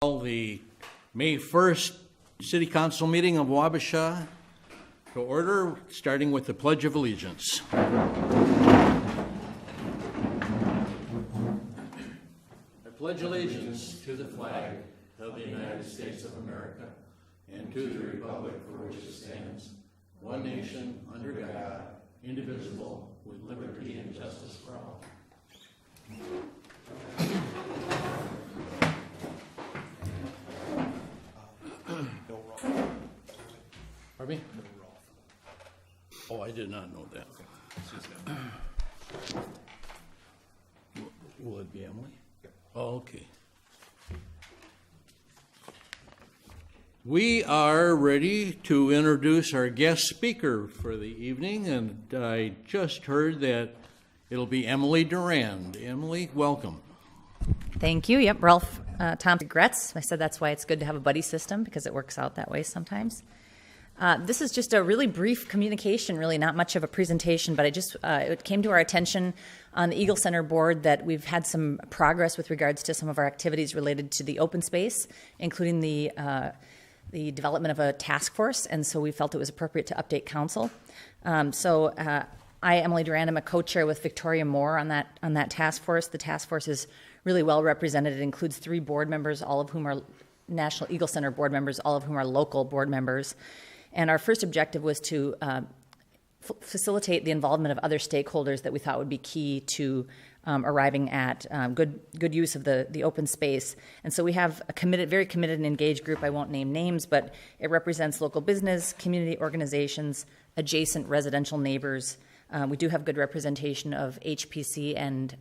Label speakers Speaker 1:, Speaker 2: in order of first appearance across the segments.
Speaker 1: Call the May 1st City Council meeting of Wabasha to order, starting with the Pledge of Allegiance. I pledge allegiance to the flag of the United States of America and to the republic for which it stands, one nation, under God, indivisible, with liberty and justice for all. Pardon me? Oh, I did not know that. Will it be Emily? Oh, okay. We are ready to introduce our guest speaker for the evening, and I just heard that it'll be Emily Durand. Emily, welcome.
Speaker 2: Thank you. Yep, Ralph Tom regrets. I said that's why it's good to have a buddy system, because it works out that way sometimes. This is just a really brief communication, really not much of a presentation, but it came to our attention on the Eagle Center board that we've had some progress with regards to some of our activities related to the open space, including the development of a task force, and so we felt it was appropriate to update council. I, Emily Durand, am a co-chair with Victoria Moore on that task force. The task force is really well represented. It includes 3 board members, all of whom are National Eagle Center board members, all of whom are local board members. And our first objective was to facilitate the involvement of other stakeholders that we thought would be key to arriving at good use of the open space. And so we have a very committed and engaged group. I won't name names, but it represents local business, community organizations, adjacent residential neighbors. We do have good representation of HPC and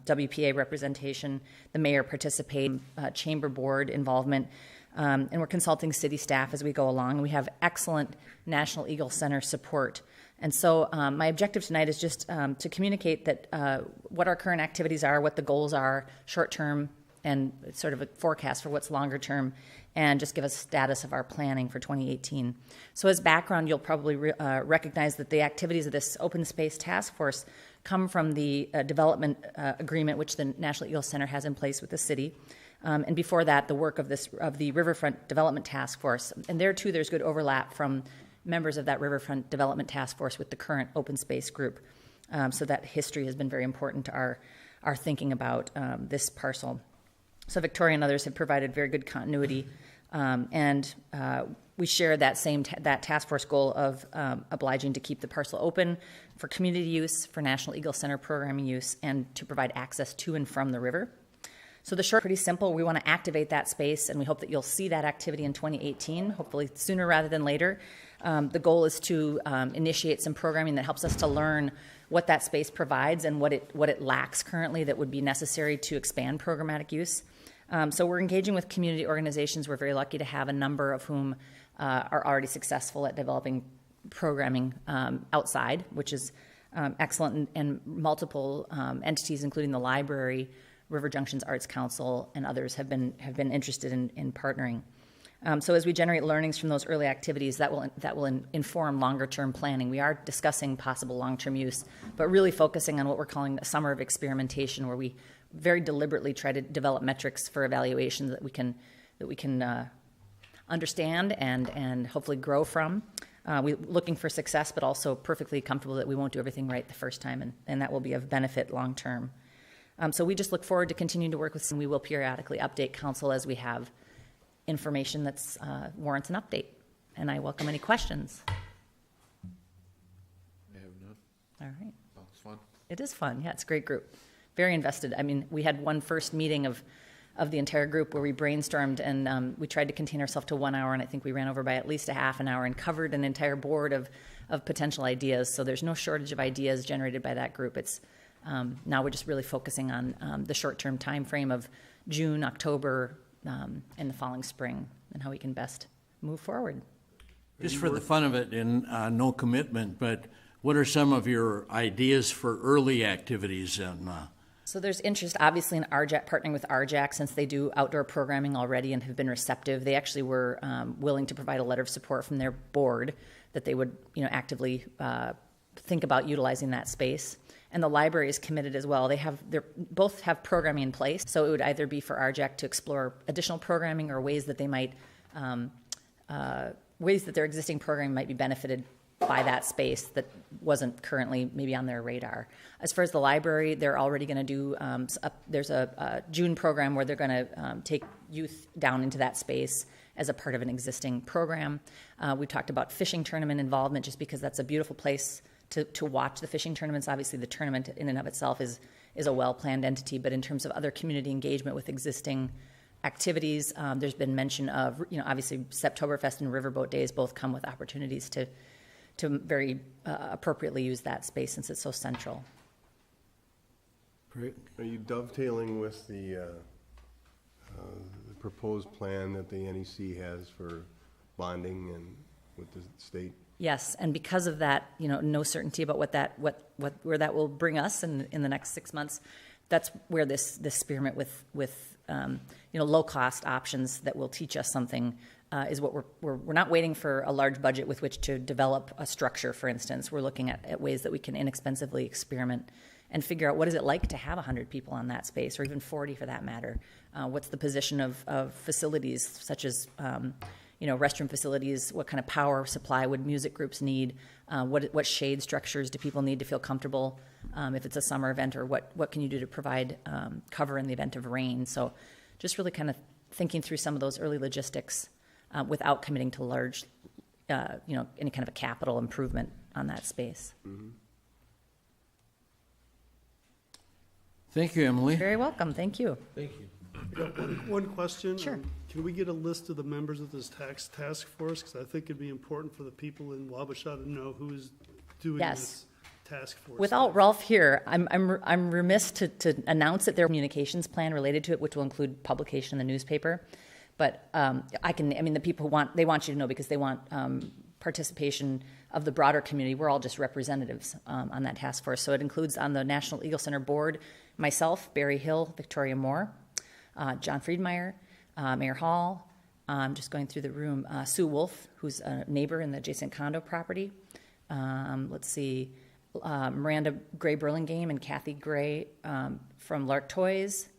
Speaker 2: WPA representation. The mayor participates, chamber board involvement. And we're consulting city staff as we go along. We have excellent National Eagle Center support. And so my objective tonight is just to communicate that what our current activities are, what the goals are, short term, and sort of a forecast for what's longer term, and just give a status of our planning for 2018. So as background, you'll probably recognize that the activities of this open space task force come from the development agreement which the National Eagle Center has in place with the city. And before that, the work of the Riverfront Development Task Force. And there, too, there's good overlap from members of that Riverfront Development Task Force with the current open space group. So that history has been very important to our thinking about this parcel. So Victoria and others have provided very good continuity. And we share that that task force goal of obliging to keep the parcel open for community use, for National Eagle Center programming use, and to provide access to and from the river. So the short, pretty simple. We want to activate that space, and we hope that you'll see that activity in 2018, hopefully sooner rather than later. The goal is to initiate some programming that helps us to learn what that space provides and what it lacks currently that would be necessary to expand programmatic use. So we're engaging with community organizations. We're very lucky to have a number of whom are already successful at developing programming outside, which is excellent, and multiple entities, including the library, River Junctions Arts Council, and others have been interested in partnering. So as we generate learnings from those early activities, that will inform longer-term planning. We are discussing possible long-term use, but really focusing on what we're calling a summer of experimentation, where we very deliberately try to develop metrics for evaluation that we can understand and hopefully grow from. We're looking for success, but also perfectly comfortable that we won't do everything right the first time, and that will be of benefit long-term. So we just look forward to continuing to work with them. We will periodically update council as we have information that's warrants an update. And I welcome any questions.
Speaker 3: I have none.
Speaker 2: All right.
Speaker 3: Oh, it's fun.
Speaker 2: It is fun. Yeah, it's a great group. Very invested. I mean, we had one first meeting of the entire group where we brainstormed, and we tried to contain ourselves to 1 hour, and I think we ran over by at least a half an hour and covered an entire board of potential ideas. So there's no shortage of ideas generated by that group. It's now we're just really focusing on the short-term time frame of June, October, and the following spring, and how we can best move forward.
Speaker 1: Just for the fun of it, and no commitment, but what are some of your ideas for early activities?
Speaker 2: So there's interest, obviously, in RJAC, partnering with RJAC, since they do outdoor programming already and have been receptive. They actually were willing to provide a letter of support from their board that they would, actively think about utilizing that space. And the library is committed as well. They both have programming in place, so it would either be for RJAC to explore additional programming or ways that they might, ways that their existing programming might be benefited by that space that wasn't currently maybe on their radar. As far as the library, they're already going to do, there's a June program where they're going to take youth down into that space as a part of an existing program. We talked about fishing tournament involvement just because that's a beautiful place to watch the fishing tournaments. Obviously, the tournament in and of itself is a well-planned entity, but in terms of other community engagement with existing activities, there's been mention of, obviously Septoberfest and Riverboat Days both come with opportunities to very appropriately use that space since it's so central.
Speaker 3: Great. Are you dovetailing with the proposed plan that the NEC has for bonding and with the state?
Speaker 2: Yes, and because of that, no certainty about where that will bring us in the next 6 months. That's where this experiment with low cost options that will teach us something is what we're not waiting for a large budget with which to develop a structure. For instance, we're looking at ways that we can inexpensively experiment and figure out what is it like to have 100 people on that space, or even 40 for that matter. What's the position of facilities such as restroom facilities? What kind of power supply would music groups need? What shade structures do people need to feel comfortable if it's a summer event, or what can you do to provide cover in the event of rain? So just really kind of thinking through some of those early logistics without committing to large, any kind of a capital improvement on that space.
Speaker 3: Mm-hmm.
Speaker 1: Thank you, Emily.
Speaker 2: Very welcome. Thank you.
Speaker 1: Thank you.
Speaker 4: I got one question.
Speaker 2: Sure.
Speaker 4: Can we get a list of the members of this task force? Because I think it'd be important for the people in Wabasha to know who is doing this task force.
Speaker 2: Without Ralph here, I'm remiss to announce that their communications plan related to it, which will include publication in the newspaper. But the people want you to know because they want participation of the broader community. We're all just representatives on that task force. So it includes on the National Eagle Center board, myself, Barry Hill, Victoria Moore, John Friedmeier, Mayor Hall. I'm just going through the room. Sue Wolf, who's a neighbor in the adjacent condo property. Let's see, Miranda Gray Burlingame and Kathy Gray from Lark Toys.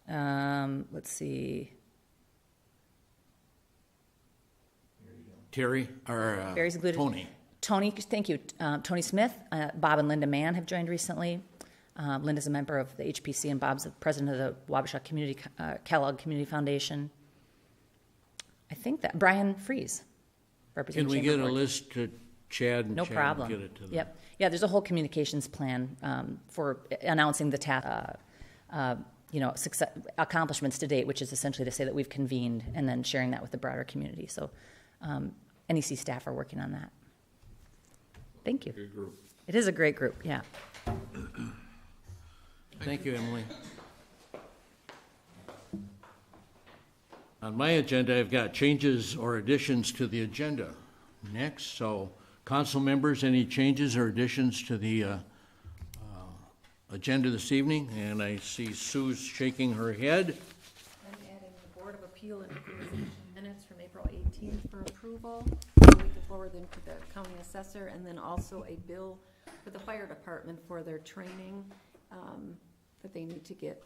Speaker 2: Let's see.
Speaker 1: Terry, or
Speaker 2: Barry's included. Tony, thank you. Tony Smith, Bob and Linda Mann have joined recently. Linda's a member of the HPC, and Bob's the president of the Wabasha Kellogg Community Foundation. I think that Brian Fries represents.
Speaker 1: Can we get a list to Chad? And
Speaker 2: No
Speaker 1: Chad
Speaker 2: problem.
Speaker 1: Get it to them?
Speaker 2: Yep. Yeah, there's a whole communications plan for announcing the accomplishments to date, which is essentially to say that we've convened and then sharing that with the broader community. So NEC staff are working on that. Thank you.
Speaker 1: Good group.
Speaker 2: It is a great group, yeah.
Speaker 1: Thank you, Emily. On my agenda, I've got changes or additions to the agenda next. So, council members, any changes or additions to the agenda this evening? And I see Sue's shaking her head.
Speaker 5: I'm adding the Board of Appeal and Equalization minutes from April 18th for approval. We can forward them to the county assessor, and then also a bill for the fire department for their training that they need to get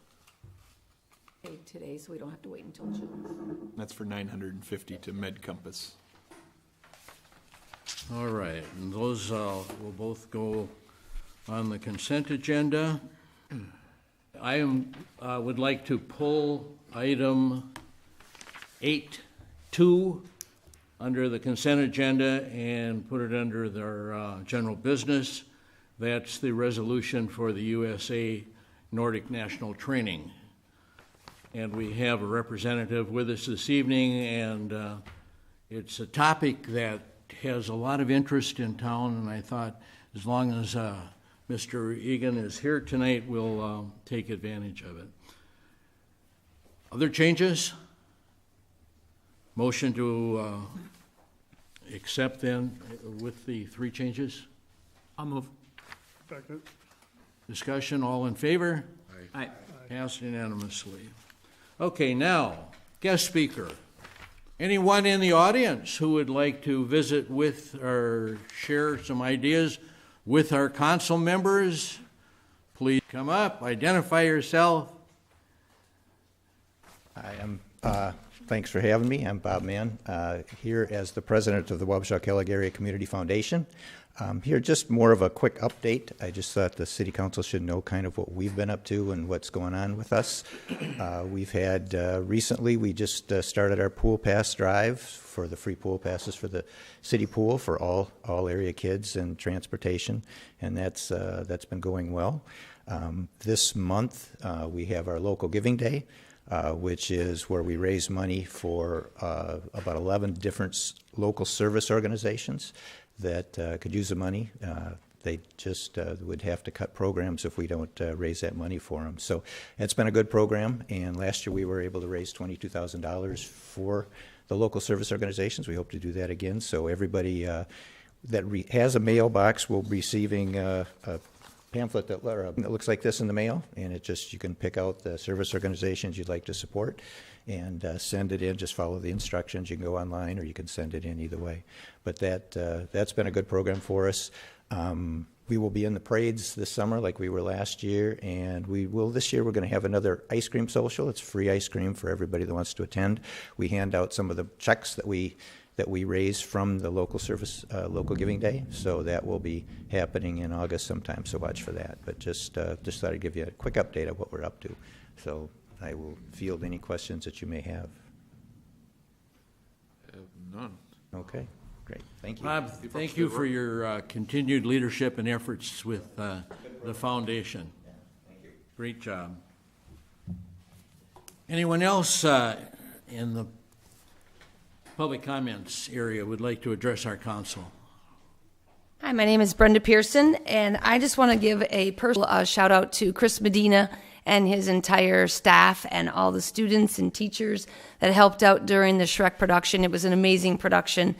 Speaker 5: paid today, so we don't have to wait until June.
Speaker 6: That's for $950 to Med Compass.
Speaker 1: All right, and those will both go on the consent agenda. I would like to pull item 8.2 under the consent agenda and put it under their general business. That's the resolution for the USA Nordic National Training. And we have a representative with us this evening, and it's a topic that has a lot of interest in town, and I thought as long as Mr. Egan is here tonight, we'll take advantage of it. Other changes? Motion to accept then with the 3 changes?
Speaker 6: I'll move.
Speaker 4: Second.
Speaker 1: Discussion, all in favor?
Speaker 6: Aye.
Speaker 1: Passed unanimously. Okay, now, guest speaker. Anyone in the audience who would like to visit with or share some ideas with our council members. Please come up, identify yourself.
Speaker 7: I am, thanks for having me. I'm Bob Mann, here as the president of the Wabasha-Kellogg Area Community Foundation. Here, just more of a quick update. I just thought the city council should know kind of what we've been up to and what's going on with us. We've had, recently, we just started our pool pass drive for the free pool passes for the city pool for all area kids and transportation, and that's been going well. This month, we have our local giving day, which is where we raise money for about 11 different local service organizations that could use the money. They just would have to cut programs if we don't raise that money for them. So it's been a good program, and last year we were able to raise $22,000 for the local service organizations. We hope to do that again. So everybody that has a mailbox will be receiving a pamphlet that looks like this in the mail, and it just, you can pick out the service organizations you'd like to support and send it in. Just follow the instructions. You can go online or you can send it in either way. But that's been a good program for us. We will be in the parades this summer like we were last year, and this year we're going to have another ice cream social. It's free ice cream for everybody that wants to attend. We hand out some of the checks that we raise from the local service, local giving day. So that will be happening in August sometime, so watch for that. But just thought I'd give you a quick update of what we're up to. So I will field any questions that you may have.
Speaker 6: None.
Speaker 7: Okay, great, thank you.
Speaker 1: Bob, thank you for your continued leadership and efforts with the foundation.
Speaker 7: Thank you.
Speaker 1: Great job. Anyone else in the public comments area would like to address our council?
Speaker 8: Hi, my name is Brenda Pearson, and I just want to give a personal shout out to Chris Medina and his entire staff and all the students and teachers that helped out during the Shrek production. It was an amazing production,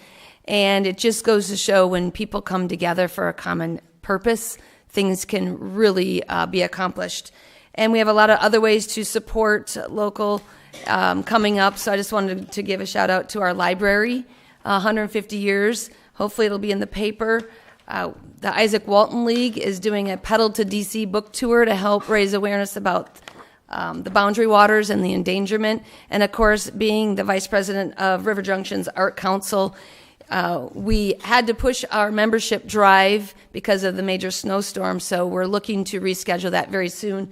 Speaker 8: and it just goes to show when people come together for a common purpose, things can really be accomplished. And we have a lot of other ways to support local coming up, so I just wanted to give a shout out to our library, 150 years. Hopefully it'll be in the paper. The Isaac Walton League is doing a Pedal to DC book tour to help raise awareness about the boundary waters and the endangerment. And of course, being the vice president of River Junction's Art Council, we had to push our membership drive because of the major snowstorm, so we're looking to reschedule that very soon.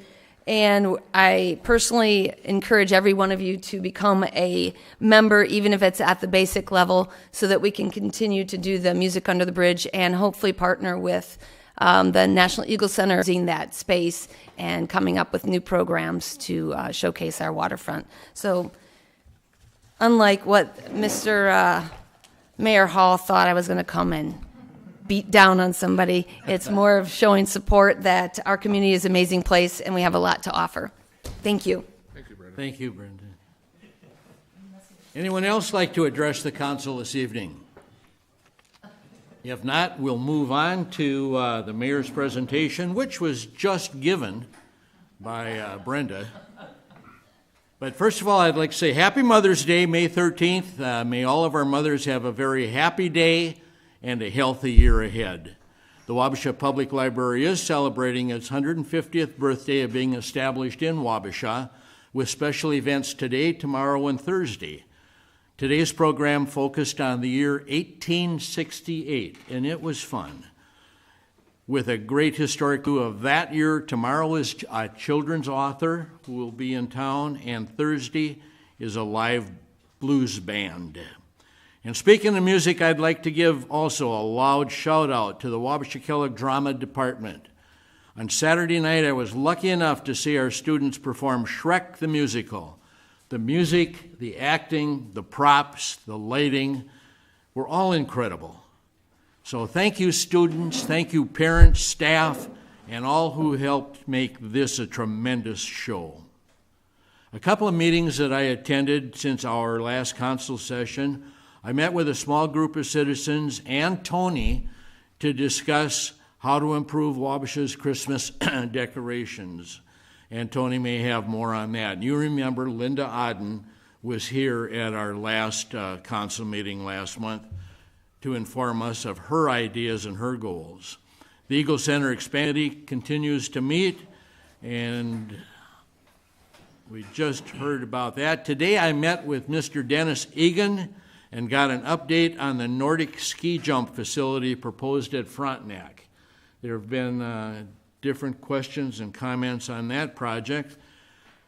Speaker 8: And I personally encourage every one of you to become a member, even if it's at the basic level, so that we can continue to do the Music Under the Bridge and hopefully partner with the National Eagle Center using that space and coming up with new programs to showcase our waterfront. So unlike what Mr. Mayor Hall thought I was going to come and beat down on somebody, it's more of showing support that our community is an amazing place and we have a lot to offer. Thank you.
Speaker 6: Thank you, Brenda.
Speaker 1: Thank you, Brenda. Anyone else like to address the council this evening? If not, we'll move on to the mayor's presentation, which was just given by Brenda. But first of all, I'd like to say Happy Mother's Day, May 13th. May all of our mothers have a very happy day and a healthy year ahead. The Wabasha Public Library is celebrating its 150th birthday of being established in Wabasha, with special events today, tomorrow, and Thursday. Today's program focused on the year 1868, and it was fun. With a great historic view of that year, tomorrow is a children's author who will be in town, and Thursday is a live blues band. And speaking of music, I'd like to give also a loud shout out to the Wabasha-Kellogg Drama Department. On Saturday night, I was lucky enough to see our students perform Shrek the Musical. The music, the acting, the props, the lighting were all incredible. So thank you, students, thank you, parents, staff, and all who helped make this a tremendous show. A couple of meetings that I attended since our last council session, I met with a small group of citizens and Tony to discuss how to improve Wabasha's Christmas decorations. And Tony may have more on that. And you remember Linda Odden was here at our last council meeting last month to inform us of her ideas and her goals. The Eagle Center Expansion continues to meet, and we just heard about that. Today I met with Mr. Dennis Egan and got an update on the Nordic ski jump facility proposed at Frontenac. There have been different questions and comments on that project.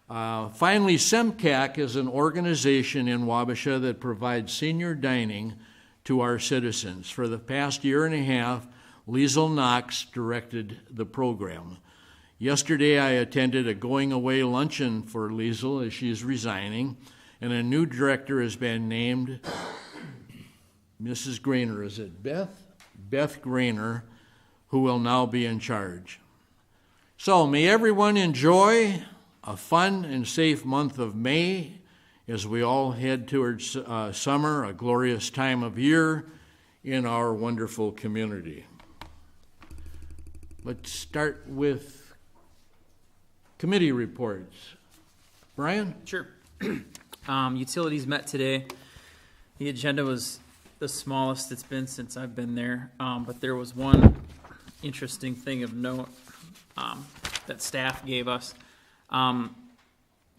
Speaker 1: Finally, SEMCAC is an organization in Wabasha that provides senior dining to our citizens. For the past year and a half, Liesl Knox directed the program. Yesterday, I attended a going-away luncheon for Liesl as she's resigning, and a new director has been named, Mrs. Grainer. Is it Beth? Beth Grainer, who will now be in charge. So may everyone enjoy a fun and safe month of May as we all head towards summer, a glorious time of year in our wonderful community. Let's start with committee reports. Brian?
Speaker 6: Sure. Utilities met today. The agenda was the smallest it's been since I've been there, but there was one interesting thing of note that staff gave us.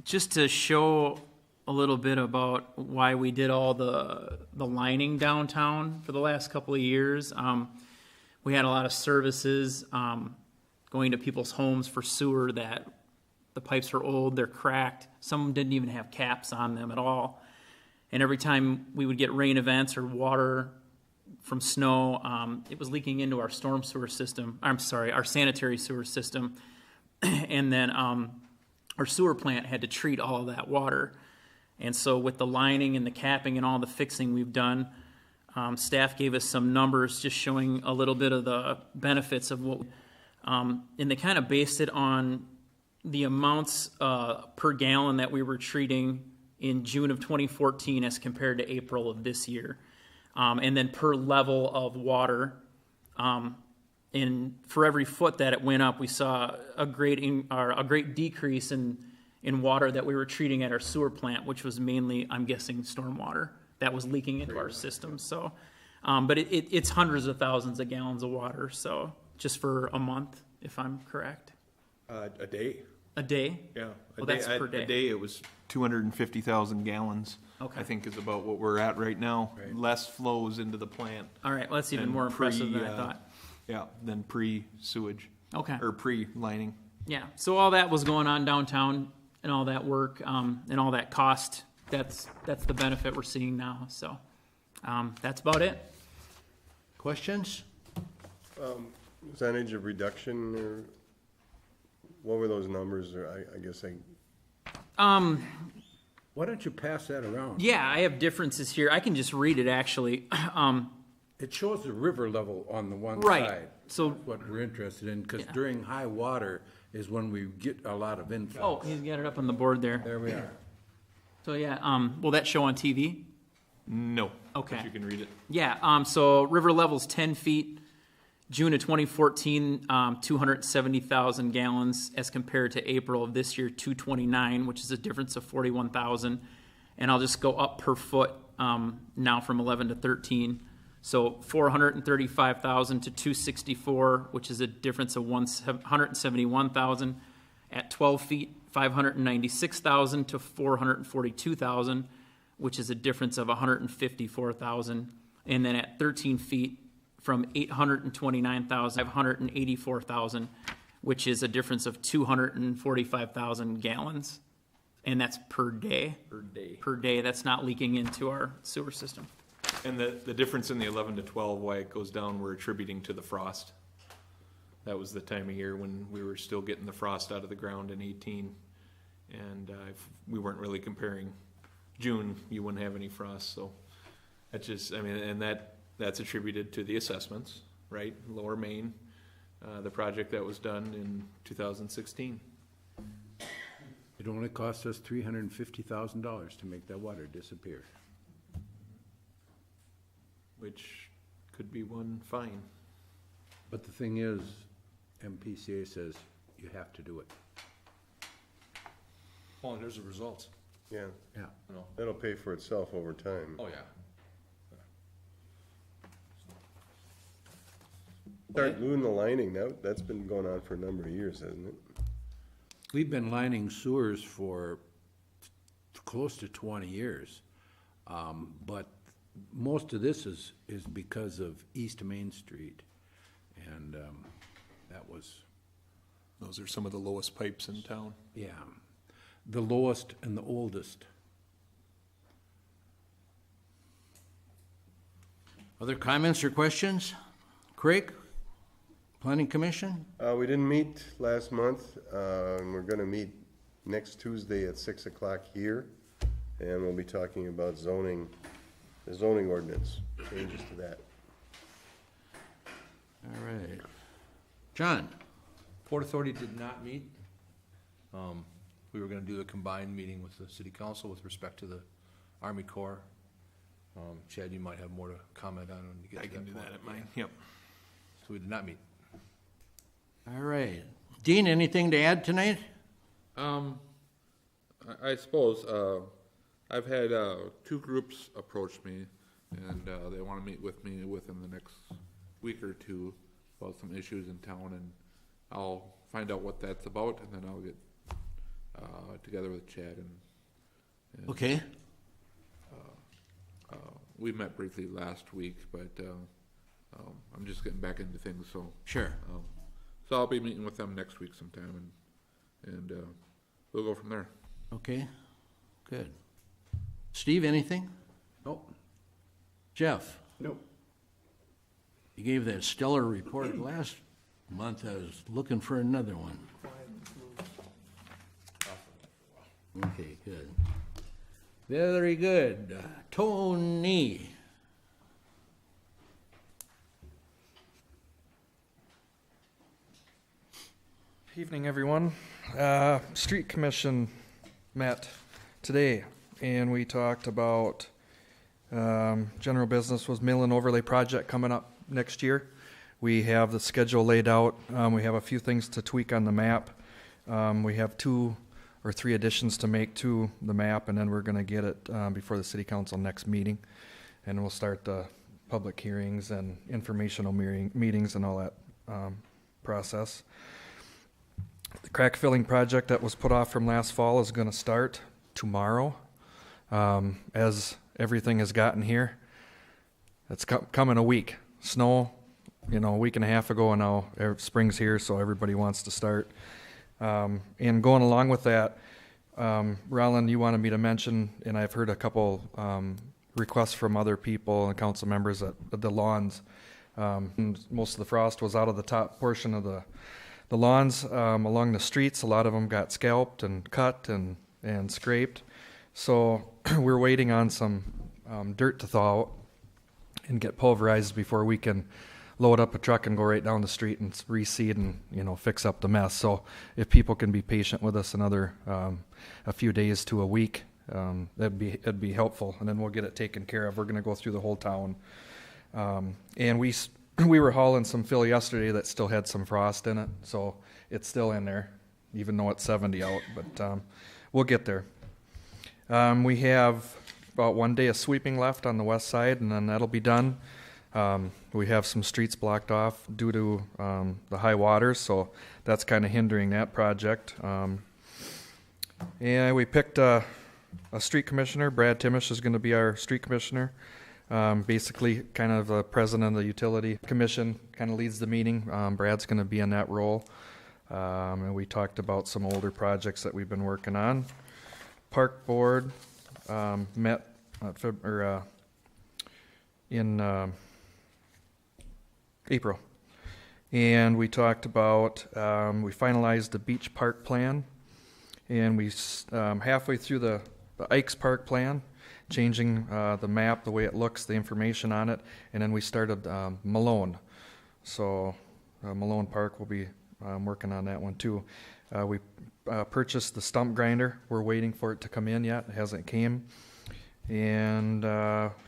Speaker 6: Just to show a little bit about why we did all the lining downtown for the last couple of years. We had a lot of services going to people's homes for sewer that the pipes are old, they're cracked. Some didn't even have caps on them at all. And every time we would get rain events or water from snow, it was leaking into our storm sewer system. Our sanitary sewer system. And then our sewer plant had to treat all of that water. And so with the lining and the capping and all the fixing we've done, staff gave us some numbers just showing a little bit of the benefits of what, and they kind of based it on the amounts per gallon that we were treating in June of 2014 as compared to April of this year. And then per level of water. And for every foot that it went up, we saw a great decrease in water that we were treating at our sewer plant, which was mainly, I'm guessing, stormwater that was leaking into our system. So, but it's hundreds of thousands of gallons of water. So just for a month, if I'm correct. A day. A day?
Speaker 9: Yeah.
Speaker 6: Well, that's per day.
Speaker 9: A day, it was 250,000 gallons.
Speaker 6: Okay.
Speaker 9: I think is about what we're at right now. Right. Less flows into the plant.
Speaker 6: All right. Well, that's even more impressive than I thought.
Speaker 9: Yeah, than pre-sewage.
Speaker 6: Okay.
Speaker 9: Or pre-lining.
Speaker 6: Yeah. So all that was going on downtown and all that work and all that cost. That's the benefit we're seeing now. So that's about it.
Speaker 1: Questions?
Speaker 3: Percentage of reduction, or what were those numbers? Or I guess
Speaker 1: Why don't you pass that around?
Speaker 6: Yeah, I have differences here. I can just read it actually.
Speaker 1: It shows the river level on the one
Speaker 6: Right.
Speaker 1: side.
Speaker 6: So-
Speaker 1: That's what we're interested in, because
Speaker 6: Yeah.
Speaker 1: during high water is when we get a lot of inflow.
Speaker 6: Oh, he's got it up on the board there.
Speaker 1: There we are.
Speaker 6: So yeah, will that show on TV?
Speaker 9: No.
Speaker 6: Okay.
Speaker 9: But you can read it.
Speaker 6: Yeah, so river level's 10 feet. June of 2014, 270,000 gallons as compared to April of this year, 229, which is a difference of 41,000. And I'll just go up per foot now from 11 to 13. So 435,000 to 264, which is a difference of 171,000. At 12 feet, 596,000 to 442,000, which is a difference of 154,000. And then at 13 feet, from 829,000 to 584,000, which is a difference of 245,000 gallons. And that's per day.
Speaker 9: Per day.
Speaker 6: Per day. That's not leaking into our sewer system.
Speaker 9: And the difference in the 11 to 12, why it goes down, we're attributing to the frost. That was the time of year when we were still getting the frost out of the ground in 18. And if we weren't really comparing June, you wouldn't have any frost. So that's just, I mean, and that's attributed to the assessments, right? Lower Main, the project that was done in 2016.
Speaker 1: It only cost us $350,000 to make that water disappear.
Speaker 9: Which could be one fine.
Speaker 1: But the thing is, MPCA says you have to do it.
Speaker 10: Well, and there's the results.
Speaker 3: yeah,
Speaker 1: Yeah.
Speaker 10: You know.
Speaker 3: that'll pay for itself over time.
Speaker 10: Oh, yeah.
Speaker 3: Start gluing the lining, that's been going on for a number of years, hasn't it?
Speaker 1: We've been lining sewers for close to 20 years. But most of this is because of East Main Street. And that was,
Speaker 9: Those are some of the lowest pipes in town.
Speaker 1: yeah, the lowest and the oldest. Other comments or questions? Craig, Planning Commission?
Speaker 3: We didn't meet last month, and we're gonna meet next Tuesday at 6 o'clock here, and we'll be talking about zoning, the zoning ordinance, changes to that.
Speaker 1: All right. John?
Speaker 10: Port Authority did not meet. We were gonna do a combined meeting with the city council with respect to the Army Corps. Chad, you might have more to comment on when you get
Speaker 9: I
Speaker 10: to
Speaker 9: can
Speaker 10: that
Speaker 9: do
Speaker 10: point.
Speaker 9: that at mine, yep.
Speaker 10: So we did not meet.
Speaker 1: All right. Dean, anything to add tonight?
Speaker 11: I suppose, I've had, two groups approach me, and, they wanna meet with me within the next week or two about some issues in town, and I'll find out what that's about, and then I'll get, together with Chad and
Speaker 1: Okay.
Speaker 11: we met briefly last week, but, I'm just getting back into things, so.
Speaker 1: Sure.
Speaker 11: So I'll be meeting with them next week sometime, and we'll go from there.
Speaker 1: Okay. Good. Steve, anything? Nope. Jeff?
Speaker 4: Nope.
Speaker 1: You gave that stellar report last month. I was looking for another one. Okay, good. Very good. Tony?
Speaker 12: Evening, everyone. Street Commission met today, and we talked about general business was mill and overlay project coming up next year. We have the schedule laid out. We have a few things to tweak on the map. We have 2 or 3 additions to make to the map, and then we're going to get it before the city council next meeting, and we'll start the public hearings and informational meetings and all that process. The crack filling project that was put off from last fall is going to start tomorrow. As everything has gotten here, it's coming a week. Snow, a week and a half ago, and now spring's here, so everybody wants to start. And going along with that, Roland, you wanted me to mention, and I've heard a couple requests from other people and council members that the lawns, most of the frost was out of the top portion of the lawns along the streets. A lot of them got scalped and cut and scraped. So we're waiting on some dirt to thaw out and get pulverized before we can load up a truck and go right down the street and reseed and fix up the mess. So if people can be patient with us another a few days to a week, it'd be helpful, and then we'll get it taken care of. We're going to go through the whole town, and we were hauling some fill yesterday that still had some frost in it, so it's still in there, even though it's 70 out. But we'll get there. We have about 1 day of sweeping left on the west side, and then that'll be done. We have some streets blocked off due to the high waters, so that's kind of hindering that project. And we picked a street commissioner. Brad Timish is going to be our street commissioner. Basically, kind of the president of the utility commission, kind of leads the meeting. Brad's going to be in that role. And we talked about some older projects that we've been working on. Park board met in April, and we talked about we finalized the beach park plan, and we halfway through the Ikes Park plan, changing the map, the way it looks, the information on it, and then we started Malone. So Malone Park will be working on that one too. We purchased the stump grinder. We're waiting for it to come in yet. It hasn't came. And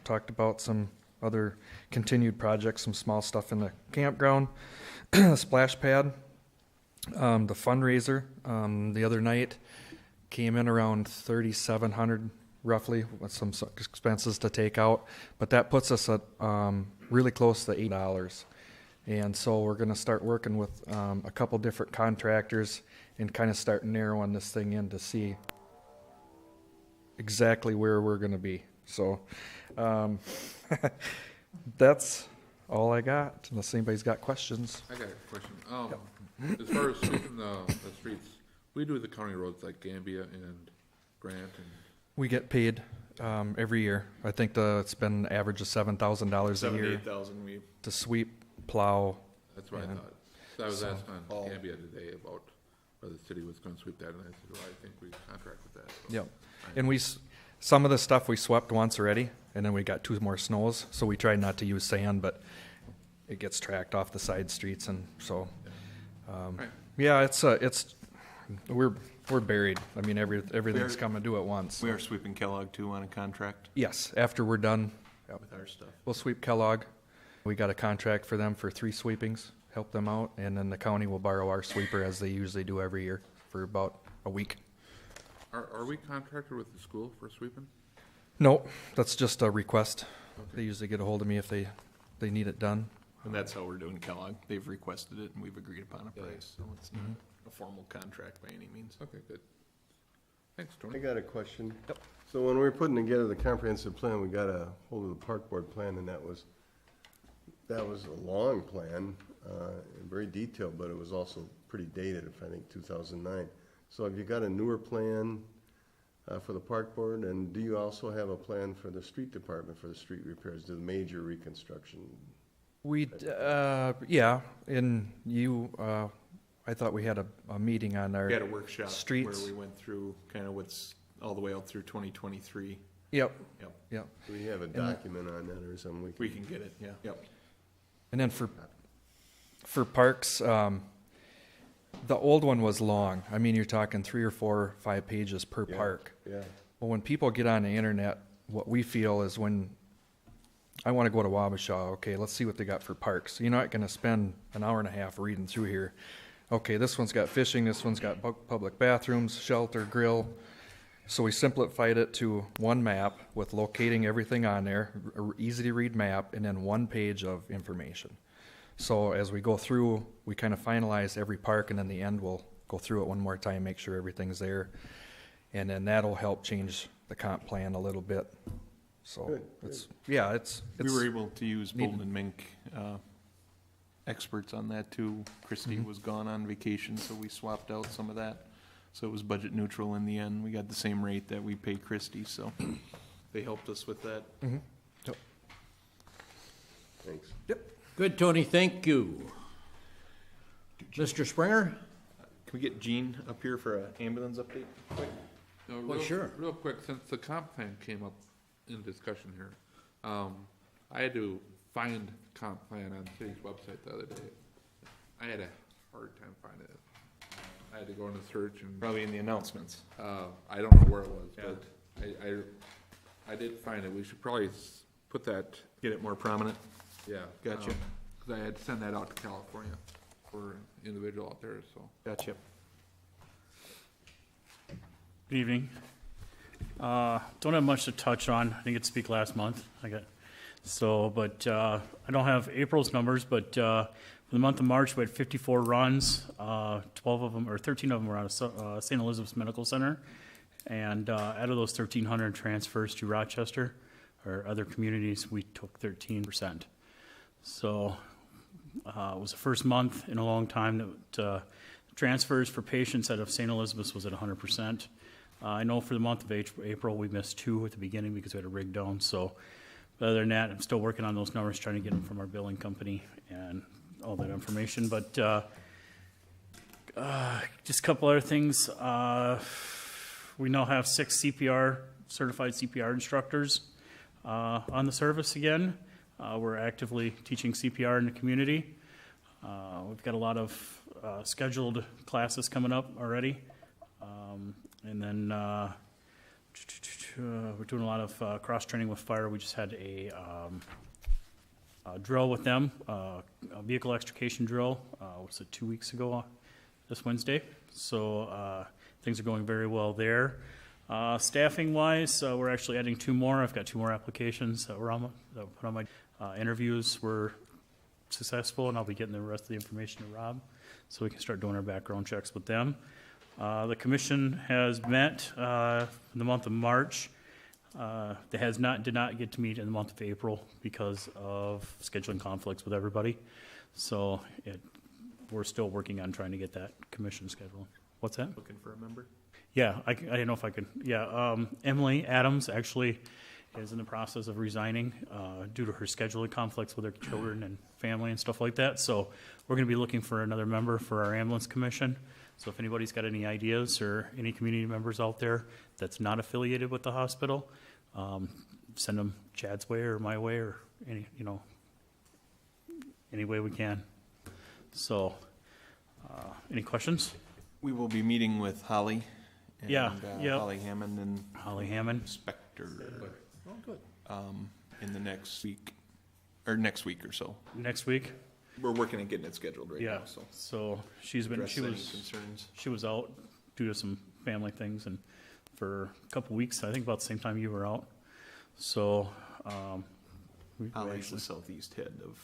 Speaker 12: talked about some other continued projects, some small stuff in the campground, splash pad, the fundraiser the other night came in around $3,700 roughly, with some expenses to take out, but that puts us at really close to $8. And so we're going to start working with a couple different contractors and kind of start narrowing this thing in to see exactly where we're going to be. So that's all I got, unless anybody's got questions.
Speaker 11: I got a question. As far as sweeping the streets, we do the county roads like Gambia and Grant and.
Speaker 12: We get paid every year. I think it's been an average of $7,000 a year
Speaker 9: 8,000 we.
Speaker 12: to sweep, plow.
Speaker 11: That's what I thought. So I was asked on Gambia today about whether the city was gonna sweep that, and I said, well, I think we contract with that. So
Speaker 12: Yep. And some of the stuff we swept once already, and then we got 2 more snows, so we tried not to use sand, but it gets tracked off the side streets, and so,
Speaker 11: Right.
Speaker 12: yeah, we're buried. I mean, everything's coming due at once.
Speaker 9: We are sweeping Kellogg too on a contract
Speaker 12: Yes, after we're done,
Speaker 9: with our stuff.
Speaker 12: we'll sweep Kellogg. We got a contract for them for 3 sweepings, help them out, and then the county will borrow our sweeper as they usually do every year for about a week.
Speaker 11: Are we contracted with the school for sweeping?
Speaker 12: No, that's just a request. They usually get a hold of me if they need it done.
Speaker 9: And that's how we're doing Kellogg. They've requested it and we've agreed upon a price, so it's not a formal contract by any means.
Speaker 11: Okay, good. Thanks,
Speaker 3: I
Speaker 11: Tony.
Speaker 3: got a question. Yep. So when we were putting together the comprehensive plan, we got a hold of the park board plan, and that was a long plan, and very detailed, but it was also pretty dated, I think 2009. So have you got a newer plan for the park board, and do you also have a plan for the street department for the street repairs, the major reconstruction?
Speaker 12: Yeah, and I thought we had a meeting on our
Speaker 9: We had a workshop
Speaker 12: streets.
Speaker 9: where we went through kind of what's all the way out through 2023.
Speaker 12: Yep,
Speaker 9: Yep,
Speaker 12: yep.
Speaker 3: Do we have a document on that or something?
Speaker 9: we can get it, yeah. Yep.
Speaker 12: And then for parks, the old one was long. I mean, you're talking 3 or 4 or 5 pages per
Speaker 3: Yeah,
Speaker 12: park.
Speaker 3: Yeah.
Speaker 12: Well, when people get on the internet, what we feel is when I want to go to Wabasha, okay, let's see what they got for parks. You're not going to spend an hour and a half reading through here. Okay, this one's got fishing, this one's got public bathrooms, shelter, grill. So we simplified it to one map with locating everything on there, easy to read map, and then 1 page of information. So as we go through, we kind of finalize every park, and in the end, we'll go through it one more time, make sure everything's there. And then that'll help change the comp plan a little bit. So
Speaker 3: Good,
Speaker 12: it's
Speaker 9: We were able to use
Speaker 12: neat.
Speaker 9: Bolton and Mink experts on that too. Christie was gone on vacation, so we swapped out some of that. So it was budget neutral in the end. We got the same rate that we pay Christie, so they helped us with that.
Speaker 3: Thanks.
Speaker 1: Good, Tony, thank you. Mr. Springer?
Speaker 9: Can we get Gene up here for an ambulance update? quick?
Speaker 1: Well, sure.
Speaker 11: Real quick, since the comp plan came up in discussion here, I had to find comp plan on the city's website the other day. I had a hard time finding it. I had to go into search and,
Speaker 9: Probably in the announcements.
Speaker 11: I don't know where it was,
Speaker 9: Yeah.
Speaker 11: but I did find it. We should probably put that,
Speaker 9: Get it more prominent.
Speaker 11: yeah.
Speaker 9: Gotcha.
Speaker 11: Cause I had to send that out to California for an individual out there, so.
Speaker 9: Gotcha.
Speaker 13: Good evening. Don't have much to touch on. I didn't get to speak last month. I don't have April's numbers, but for the month of March, we had 54 runs. 13 of them were out of St. Elizabeth's Medical Center. And out of those 1,300 transfers to Rochester or other communities, we took 13%. So it was the first month in a long time that transfers for patients out of St. Elizabeth's was at 100%. I know for the month of April, we missed 2 at the beginning because we had a rig down. So other than that, I'm still working on those numbers, trying to get them from our billing company and all that information. But just a couple other things. We now have 6 certified CPR instructors on the service again. We're actively teaching CPR in the community. We've got a lot of scheduled classes coming up already. And then we're doing a lot of cross-training with fire. We just had a drill with them, a vehicle extrication drill, was it 2 weeks ago this Wednesday? So things are going very well there. Staffing-wise, we're actually adding 2 more. I've got 2 more applications that put on my interviews. We're successful, and I'll be getting the rest of the information to Rob, so we can start doing our background checks with them. The commission has met in the month of March. They did not get to meet in the month of April because of scheduling conflicts with everybody. So we're still working on trying to get that commission scheduled. What's that?
Speaker 9: Looking for a member?
Speaker 13: Yeah, I didn't know if I could. Yeah, Emily Adams actually is in the process of resigning due to her scheduling conflicts with her children and family and stuff like that. So we're going to be looking for another member for our ambulance commission. So if anybody's got any ideas or any community members out there that's not affiliated with the hospital, send them Chad's way or my way or any way we can. So, any questions?
Speaker 9: We will be meeting with Holly. And,
Speaker 13: Yeah, yep.
Speaker 9: Holly Hammond and
Speaker 13: Holly Hammond.
Speaker 9: Spector.
Speaker 10: Oh, good.
Speaker 9: In the next week or so.
Speaker 13: Next week?
Speaker 9: We're working on getting it scheduled right
Speaker 13: Yeah.
Speaker 9: now. So
Speaker 13: So she
Speaker 9: address any
Speaker 13: was
Speaker 9: concerns.
Speaker 13: she was out due to some family things and for a couple weeks. I think about the same time you were out. So we
Speaker 9: Holly's
Speaker 13: actually
Speaker 9: the southeast head of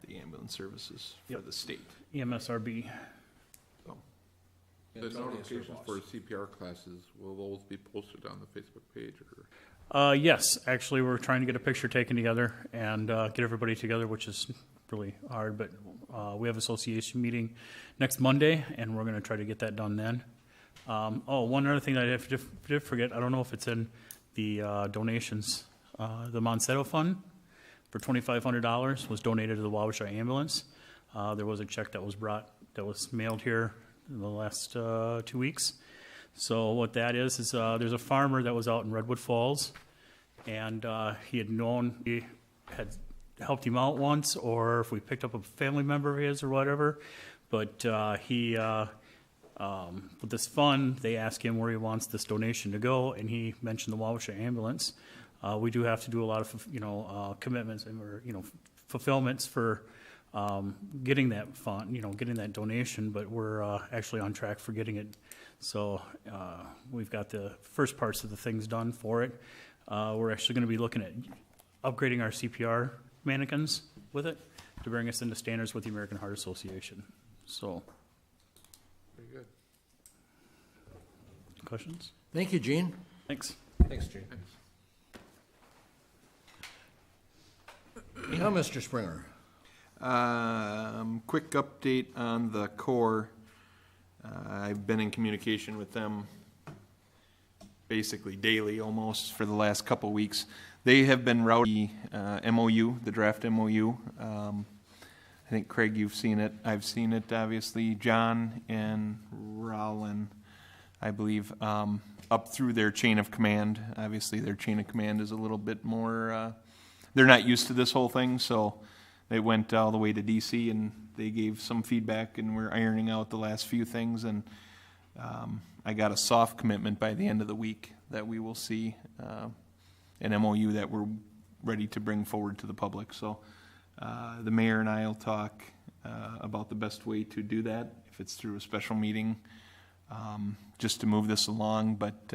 Speaker 9: the ambulance services for
Speaker 13: Yep.
Speaker 9: the state.
Speaker 13: EMSRB.
Speaker 9: So
Speaker 11: The notifications for CPR classes, will those be posted on the Facebook page or?
Speaker 13: Yes, actually, we're trying to get a picture taken together and get everybody together, which is really hard. But we have association meeting next Monday, and we're going to try to get that done then. One other thing that I did forget, I don't know if it's in the donations. The Monsetto Fund for $2,500 was donated to the Wabasha ambulance. There was a check that was mailed here in the last 2 weeks. So what that is there's a farmer that was out in Redwood Falls, and he had helped him out once, or if we picked up a family member of his or whatever. But with this fund, they asked him where he wants this donation to go, and he mentioned the Wabasha ambulance. We do have to do a lot of commitments or fulfillments for getting that fund, getting that donation, but we're actually on track for getting it. So we've got the first parts of the things done for it. We're actually going to be looking at upgrading our CPR mannequins with it to bring us into standards with the American Heart Association. So,
Speaker 11: Very good.
Speaker 13: questions?
Speaker 1: Thank you, Gene.
Speaker 13: Thanks.
Speaker 10: Thanks, Gene.
Speaker 1: Now, Mr. Springer.
Speaker 9: Quick update on the Corps. I've been in communication with them basically daily almost for the last couple weeks. They have been routing MOU, the draft MOU. I think, Craig, you've seen it. I've seen it, obviously. John and Rowland, I believe, up through their chain of command. Obviously, their chain of command is a little bit more, they're not used to this whole thing, so they went all the way to DC and they gave some feedback, and we're ironing out the last few things. And I got a soft commitment by the end of the week that we will see an MOU that we're ready to bring forward to the public. So the mayor and I will talk about the best way to do that, if it's through a special meeting, just to move this along. But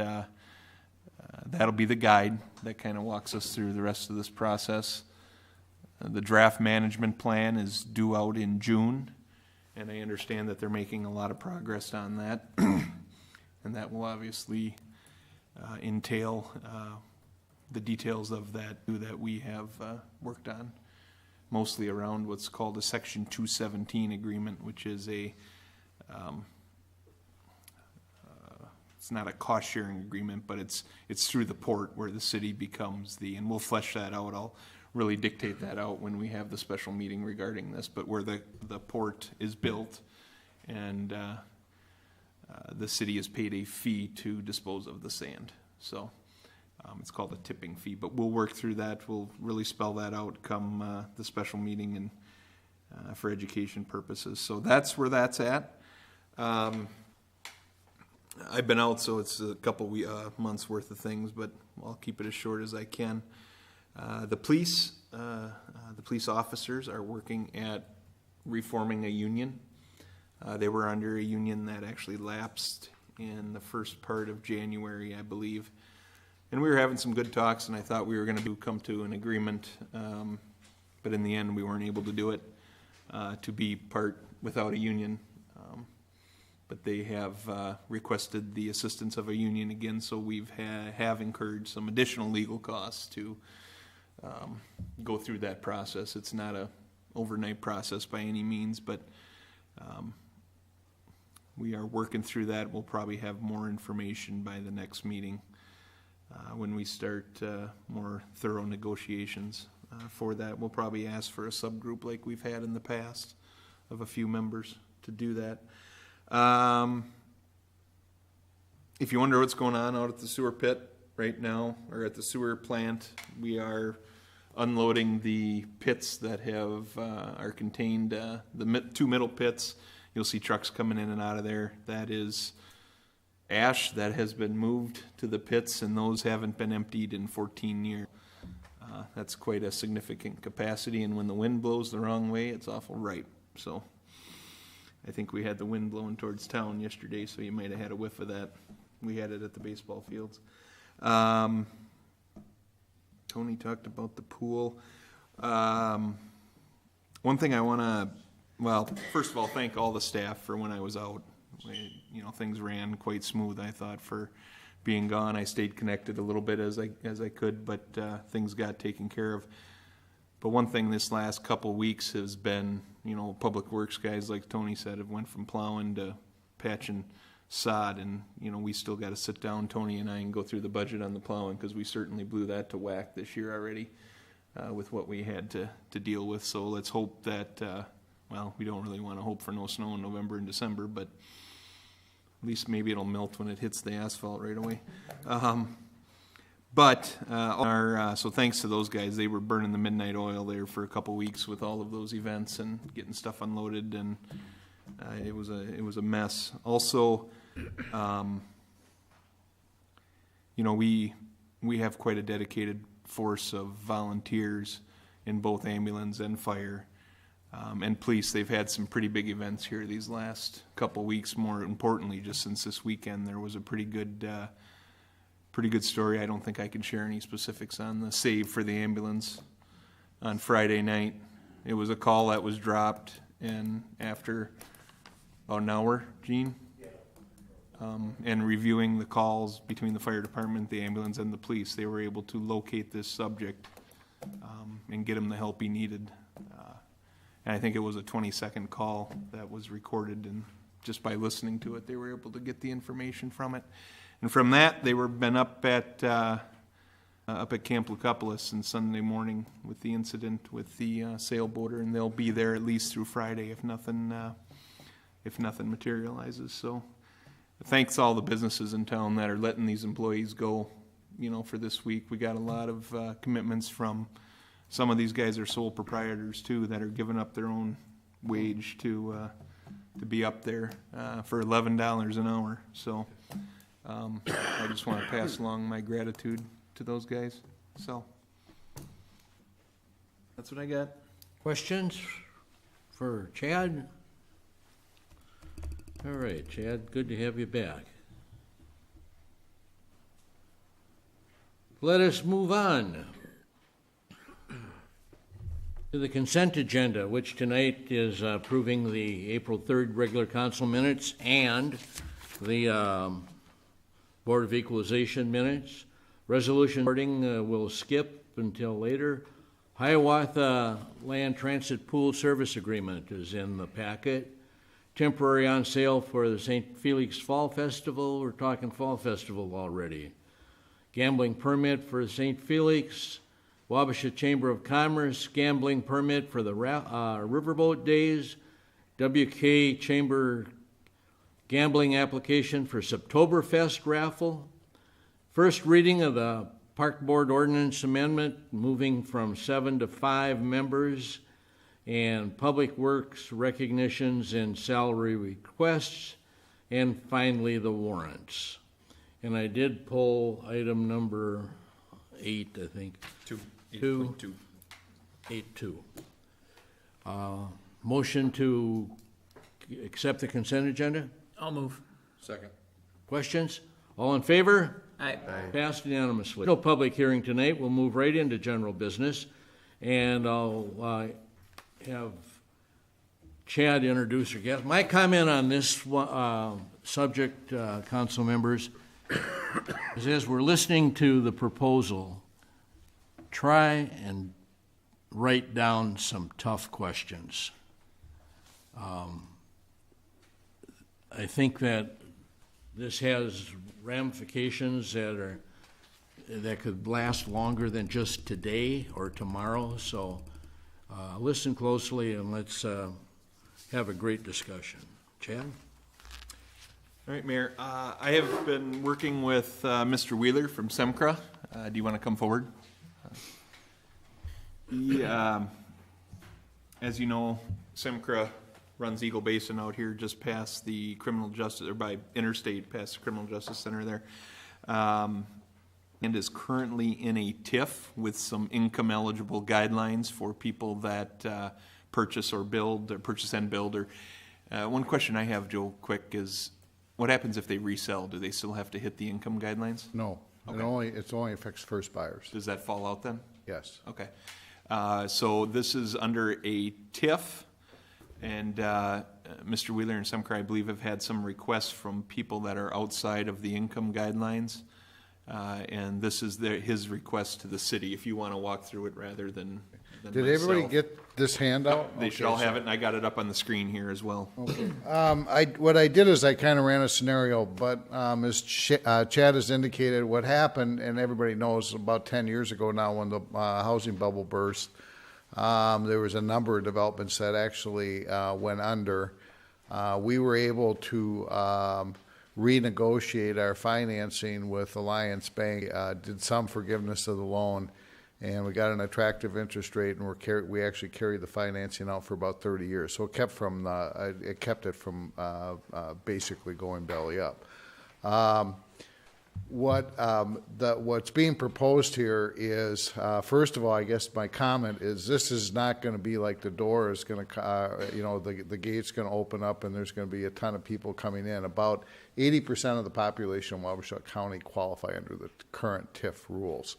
Speaker 9: that'll be the guide that kind of walks us through the rest of this process. The draft management plan is due out in June, and I understand that they're making a lot of progress on that. And that will obviously entail the details of that we have worked on, mostly around what's called a Section 217 agreement, which is it's not a cost-sharing agreement, but it's through the port where the city becomes and we'll flesh that out. I'll really dictate that out when we have the special meeting regarding this, but where the port is built and the city is paid a fee to dispose of the sand. So it's called a tipping fee, but we'll work through that. We'll really spell that out come the special meeting and for education purposes. So that's where that's at. I've been out, so it's a couple months worth of things, but I'll keep it as short as I can. The police officers are working at reforming a union. They were under a union that actually lapsed in the first part of January, I believe. And we were having some good talks, and I thought we were going to come to an agreement, but in the end we weren't able to do it. to be part without a union. But they have requested the assistance of a union again, so we've have incurred some additional legal costs to go through that process. It's not a overnight process by any means, but we are working through that. We'll probably have more information by the next meeting when we start more thorough negotiations for that. We'll probably ask for a subgroup like we've had in the past of a few members to do that. If you wonder what's going on out at the sewer pit right now, or at the sewer plant, we are unloading the pits that have are contained, the two middle pits. You'll see trucks coming in and out of there. That is ash that has been moved to the pits, and those haven't been emptied in 14 years. That's quite a significant capacity, and when the wind blows the wrong way, it's awful ripe. So I think we had the wind blowing towards town yesterday, so you might have had a whiff of that. We had it at the baseball fields. Tony talked about the pool. One thing I want to, well, first of all, thank all the staff for when I was out. Things ran quite smooth, I thought, for being gone. I stayed connected a little bit as I could, but things got taken care of. But one thing this last couple weeks has been, public works guys, like Tony said, have went from plowing to patching sod, and we still got to sit down, Tony and I, and go through the budget on the plowing, because we certainly blew that to whack this year already with what we had to deal with. So let's hope that, we don't really want to hope for no snow in November and December, but at least maybe it'll melt when it hits the asphalt right away. So thanks to those guys. They were burning the midnight oil there for a couple weeks with all of those events and getting stuff unloaded, and it was a mess. Also, we have quite a dedicated force of volunteers in both ambulance and fire. And police. They've had some pretty big events here these last couple weeks. More importantly, just since this weekend, there was a pretty good story. I don't think I can share any specifics on the save for the ambulance on Friday night. It was a call that was dropped, and after about an hour, Gene, and reviewing the calls between the fire department, the ambulance, and the police, they were able to locate this subject and get him the help he needed. And I think it was a 20-second call that was recorded, and just by listening to it, they were able to get the information from it. And from that, they were been up at Camp Lucopolis on Sunday morning with the incident with the sailboater, and they'll be there at least through Friday if nothing materializes. So, thanks to all the businesses in town that are letting these employees go. For this week, we got a lot of commitments from. Some of these guys are sole proprietors too, that are giving up their own wage to be up there for $11 an hour. So I just want to pass along my gratitude to those guys. So that's what I got.
Speaker 1: Questions for Chad? All right, Chad, good to have you back. Let us move on to the consent agenda, which tonight is approving the April 3rd regular council minutes and the Board of Equalization minutes. Resolution reporting will skip until later. Hiawatha Land Transit Pool Service Agreement is in the packet. Temporary on sale for the St. Felix Fall Festival. We're talking Fall Festival already. Gambling permit for St. Felix. Wabasha Chamber of Commerce gambling permit for the Riverboat Days. WK Chamber gambling application for Septoberfest raffle. First reading of the Park Board Ordinance Amendment, moving from 7 to 5 members. And Public Works recognitions and salary requests. And finally, the warrants. And I did pull item number 8, I think. 8.2. Motion to accept the consent agenda?
Speaker 6: I'll move.
Speaker 10: Second.
Speaker 1: Questions? All in favor?
Speaker 6: Aye.
Speaker 1: Passed unanimously. No public hearing tonight. We'll move right into general business. And I'll have Chad introduce our guest. My comment on this subject, council members, is as we're listening to the proposal, try and write down some tough questions. I think that this has ramifications that could last longer than just today or tomorrow. So listen closely and let's have a great discussion. Chad?
Speaker 9: All right, Mayor. I have been working with Mr. Wheeler from SEMCRA. Do you want to come forward? He, as you know, SEMCRA runs Eagle Basin out here just past the criminal justice, or by interstate past the criminal justice center there, and is currently in a TIF with some income eligible guidelines for people that purchase and build. Or one question I have, Joe, quick, is what happens if they resell? Do they still have to hit the income guidelines?
Speaker 14: No,
Speaker 9: Okay.
Speaker 14: It only affects first buyers.
Speaker 9: Does that fall out then?
Speaker 14: Yes.
Speaker 9: Okay. So this is under a TIF, and Mr. Wheeler and SEMCRA, I believe, have had some requests from people that are outside of the income guidelines, and this is his request to the city, if you want to walk through it rather than
Speaker 14: Did everybody
Speaker 9: myself.
Speaker 14: get this handout?
Speaker 9: They should all have it, and I got it up on the screen here as well.
Speaker 14: Okay. What I did is I kind of ran a scenario, but as Chad has indicated, what happened, and everybody knows, about 10 years ago now when the housing bubble burst, there was a number of developments that actually went under. We were able to renegotiate our financing with Alliance Bank, did some forgiveness of the loan, and we got an attractive interest rate, and we actually carried the financing out for about 30 years. So it kept it from basically going belly up. What's being proposed here is, first of all, I guess my comment is this is not going to be like the door is going to, the gate's going to open up and there's going to be a ton of people coming in. About 80% of the population in Wabasha County qualify under the current TIF rules.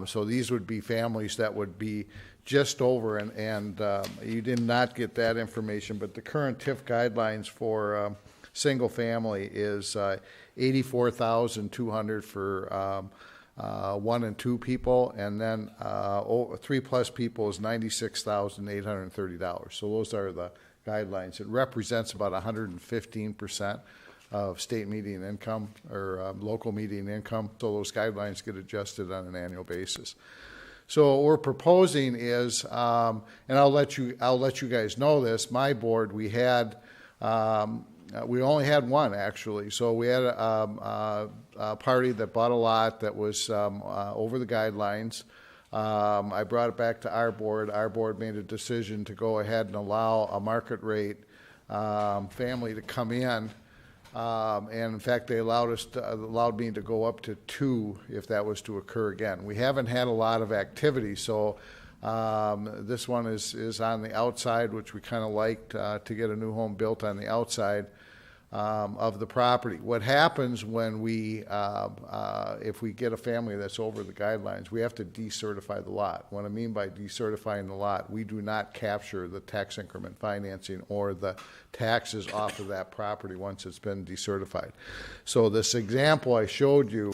Speaker 14: So these would be families that would be just over, and you did not get that information, but the current TIF guidelines for single family is $84,200 for 1 and 2 people, and then 3+ people is $96,830. So those are the guidelines. It represents about 115% of state median income or local median income. So those guidelines get adjusted on an annual basis. So what we're proposing is, and I'll let you guys know this. My board, we only had one actually. So we had a party that bought a lot that was over the guidelines. I brought it back to our board. Our board made a decision to go ahead and allow a market rate family to come in. And in fact, they allowed me to go up to 2 if that was to occur again. We haven't had a lot of activity, so this one is on the outside, which we kind of liked to get a new home built on the outside of the property. What happens when if we get a family that's over the guidelines, we have to decertify the lot. What I mean by decertifying the lot, we do not capture the tax increment financing or the taxes off of that property once it's been decertified. So this example I showed you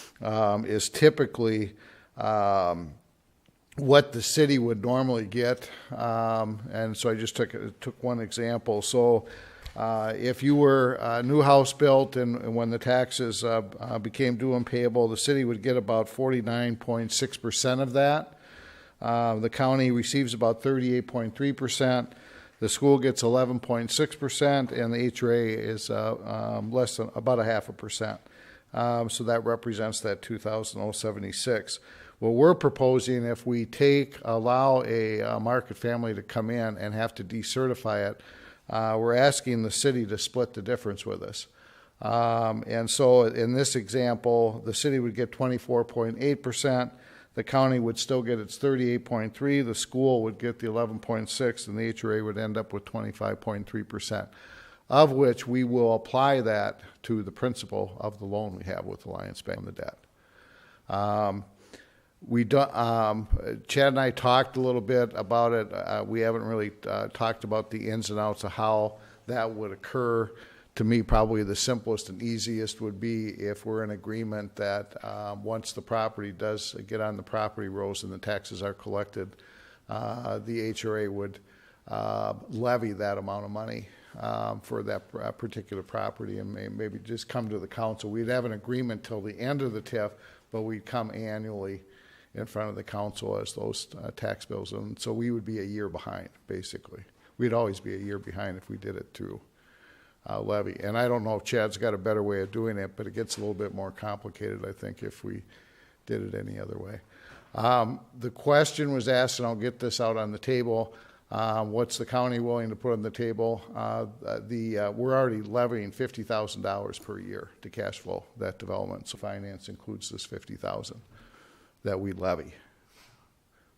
Speaker 14: is typically what the city would normally get, and so I just took one example. So if you were a new house built and when the taxes became due and payable, the city would get about 49.6% of that. The county receives about 38.3%. The school gets 11.6%, and the HRA is less than about 0.5%. So that represents that $2,076. What we're proposing, if we allow a market family to come in and have to decertify it, we're asking the city to split the difference with us. And so in this example, the city would get 24.8%, the county would still get its 38.3%, the school would get the 11.6%, and the HRA would end up with 25.3%, of which we will apply that to the principal of the loan we have with Alliance Bank on the debt. We don't, Chad and I talked a little bit about it. We haven't really talked about the ins and outs of how that would occur. To me, probably the simplest and easiest would be if we're in agreement that once the property does get on the property rolls and the taxes are collected, the HRA would levy that amount of money for that particular property and maybe just come to the council. We'd have an agreement till the end of the TIF, but we'd come annually in front of the council as those tax bills. And so we would be a year behind, basically. We'd always be a year behind if we did it through levy. And I don't know if Chad's got a better way of doing it, but it gets a little bit more complicated, I think, if we did it any other way. The question was asked, and I'll get this out on the table, what's the county willing to put on the table? We're already levying $50,000 per year to cash flow that development. So finance includes this $50,000 that we levy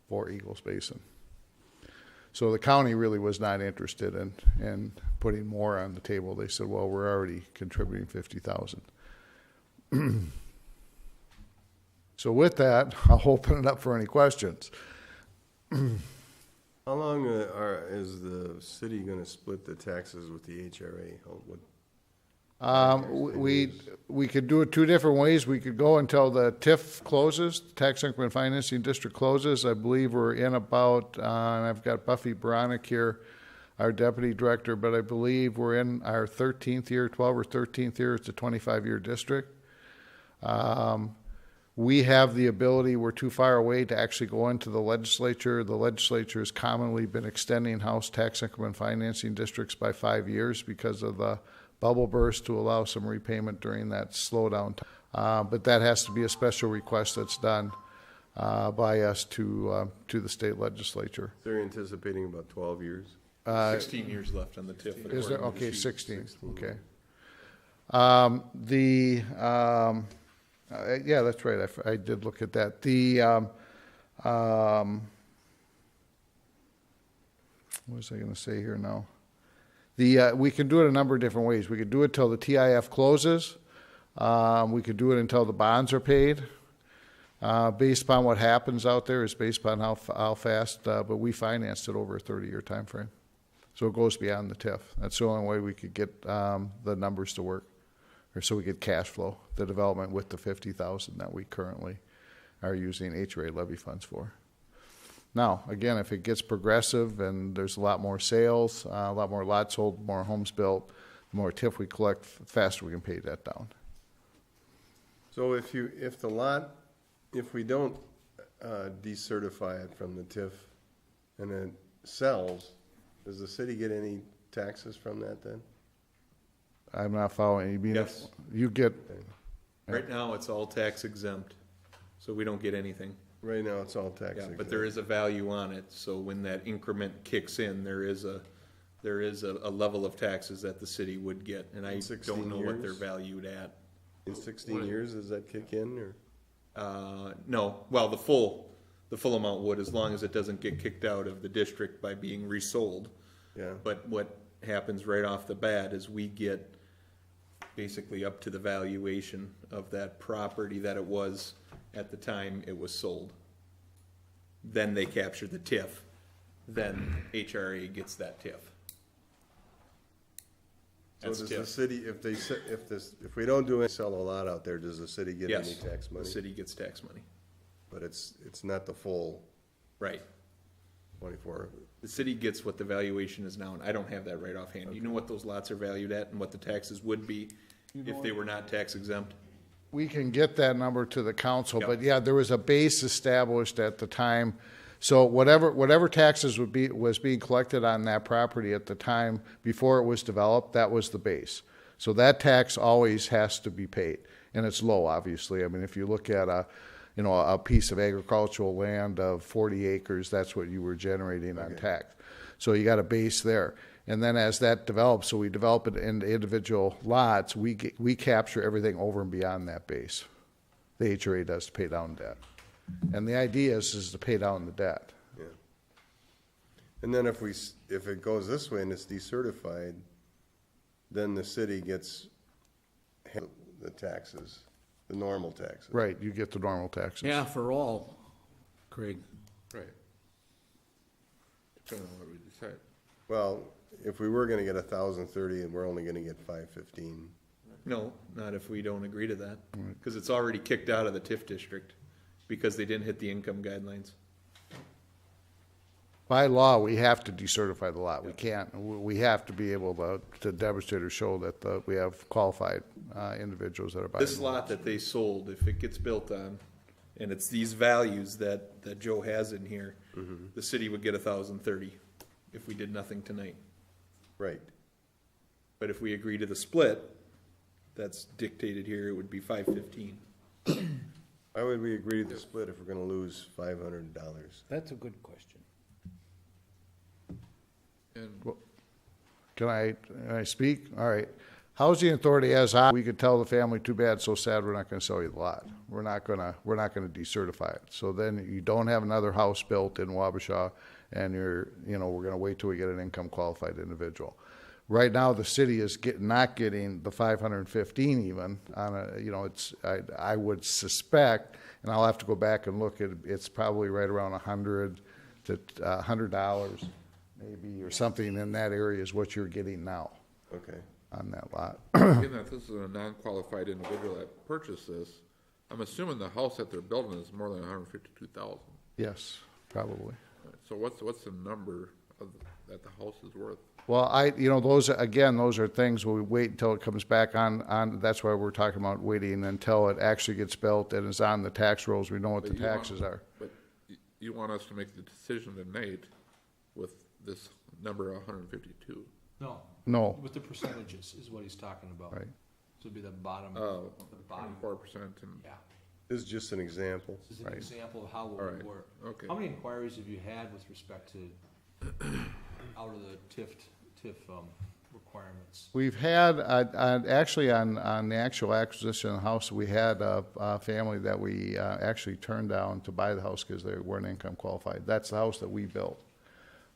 Speaker 14: for Eagles Basin. So the county really was not interested in putting more on the table. They said, well, we're already contributing $50,000. So with that, I'll open it up for any questions.
Speaker 3: How long is the city going to split the taxes with the HRA?
Speaker 14: We could do it two different ways. We could go until the TIF closes, Tax Increment Financing District closes. I believe we're in about, and I've got Buffy Baronic here, our deputy director, but I believe we're in our 13th year, 12 or 13th year. It's a 25-year district. We have the ability, we're too far away to actually go into the legislature. The legislature has commonly been extending House Tax Increment Financing Districts by 5 years because of the bubble burst to allow some repayment during that slowdown. But that has to be a special request that's done by us to the state legislature.
Speaker 3: They're anticipating about 12 years.
Speaker 9: 16 years left on the TIF.
Speaker 14: Is there? Okay, 16. Okay. Yeah, that's right. I did look at that. What was I going to say here now? We can do it a number of different ways. We could do it till the TIF closes. We could do it until the bonds are paid. Based upon what happens out there is based upon how fast, but we financed it over a 30-year time frame. So it goes beyond the TIF. That's the only way we could get the numbers to work, or so we get cash flow, the development with the $50,000 that we currently are using HRA levy funds for. Now, again, if it gets progressive and there's a lot more sales, a lot more lots sold, more homes built, the more TIF we collect, faster we can pay that down.
Speaker 3: So if we don't decertify it from the TIF and it sells, does the city get any taxes from that then?
Speaker 14: I'm not following. You mean
Speaker 9: Yes.
Speaker 14: You get...
Speaker 9: Right now, it's all tax exempt, so we don't get anything.
Speaker 3: Right now, it's all tax
Speaker 9: Yeah,
Speaker 3: exempt.
Speaker 9: but there is a value on it, so when that increment kicks in, there is a level of taxes that the city would get, and I don't know what they're valued at.
Speaker 3: In 16 years, does that kick in, or?
Speaker 9: No, well, the full amount would, as long as it doesn't get kicked out of the district by being resold.
Speaker 3: Yeah.
Speaker 9: But what happens right off the bat is we get basically up to the valuation of that property that it was at the time it was sold. Then they capture the TIF. Then HRA gets that TIF.
Speaker 3: So does the city, if we don't do it, sell a lot out there, does the city get any tax money?
Speaker 9: The city gets tax money.
Speaker 3: But it's not the full.
Speaker 9: Right.
Speaker 3: 24.
Speaker 9: The city gets what the valuation is now, and I don't have that right offhand. Okay. You know what those lots are valued at and what the taxes would be if they were not tax exempt?
Speaker 14: We can get that number to the council,
Speaker 9: Yep.
Speaker 14: but yeah, there was a base established at the time. So whatever taxes was being collected on that property at the time before it was developed, that was the base. So that tax always has to be paid, and it's low, obviously. I mean, if you look at a piece of agricultural land of 40 acres, that's what you were generating on tax. So you got a base there. And then as that develops, so we develop it into individual lots, we capture everything over and beyond that base. The HRA does to pay down debt. And the idea is to pay down the debt.
Speaker 3: Yeah. And then if it goes this way and it's decertified, then the city gets the taxes, the normal taxes.
Speaker 14: Right, you get the normal taxes.
Speaker 1: Yeah, for all Craig?
Speaker 11: Right. Depending on what we decide.
Speaker 3: Well, if we were gonna get 1,030 and we're only gonna get 515,
Speaker 9: No, not if we don't agree to that, because it's already kicked out of the TIF district, because they didn't hit the income guidelines.
Speaker 14: By law, we have to decertify the lot. We can't, we have to be able to demonstrate or show that we have qualified individuals that are buying.
Speaker 9: This lot that they sold, if it gets built on, and it's these values that Joe has in here, the city would get 1,030 if we did nothing tonight.
Speaker 3: right.
Speaker 9: But if we agree to the split, that's dictated here, it would be 515.
Speaker 3: Why would we agree to the split if we're gonna lose $500?
Speaker 10: That's a good question.
Speaker 11: And
Speaker 14: Can I speak? All right. Housing Authority we could tell the family, too bad, so sad, we're not gonna sell you the lot. We're not gonna decertify it. So then you don't have another house built in Wabasha, and we're gonna wait till we get an income qualified individual. Right now, the city is not getting the 515 even on I would suspect, and I'll have to go back and look at, it's probably right around $100 to $100 maybe, or something in that area is what you're getting now.
Speaker 3: Okay.
Speaker 14: On that lot.
Speaker 11: given that this is a non-qualified individual that purchased this, I'm assuming the house that they're building is more than 152,000.
Speaker 14: Yes, probably.
Speaker 11: So what's the number that the house is worth?
Speaker 14: Well, those are things where we wait until it comes back on, that's why we're talking about waiting until it actually gets built and is on the tax rolls, we know what the taxes are.
Speaker 11: But you want us to make the decision tonight with this number 152?
Speaker 14: No.
Speaker 10: With the percentages is what he's talking about.
Speaker 14: Right.
Speaker 10: So it'd be the bottom,
Speaker 11: Oh,
Speaker 10: the bottom.
Speaker 11: 4% and,
Speaker 10: Yeah.
Speaker 3: This is just an example.
Speaker 10: This is an
Speaker 14: Right.
Speaker 10: example of how it
Speaker 11: All
Speaker 10: would
Speaker 11: right.
Speaker 10: work.
Speaker 11: Okay.
Speaker 10: How many inquiries have you had with respect to out of the TIF requirements?
Speaker 14: We've had, actually on the actual acquisition of the house, we had a family that we actually turned down to buy the house because they weren't income qualified. That's the house that we built.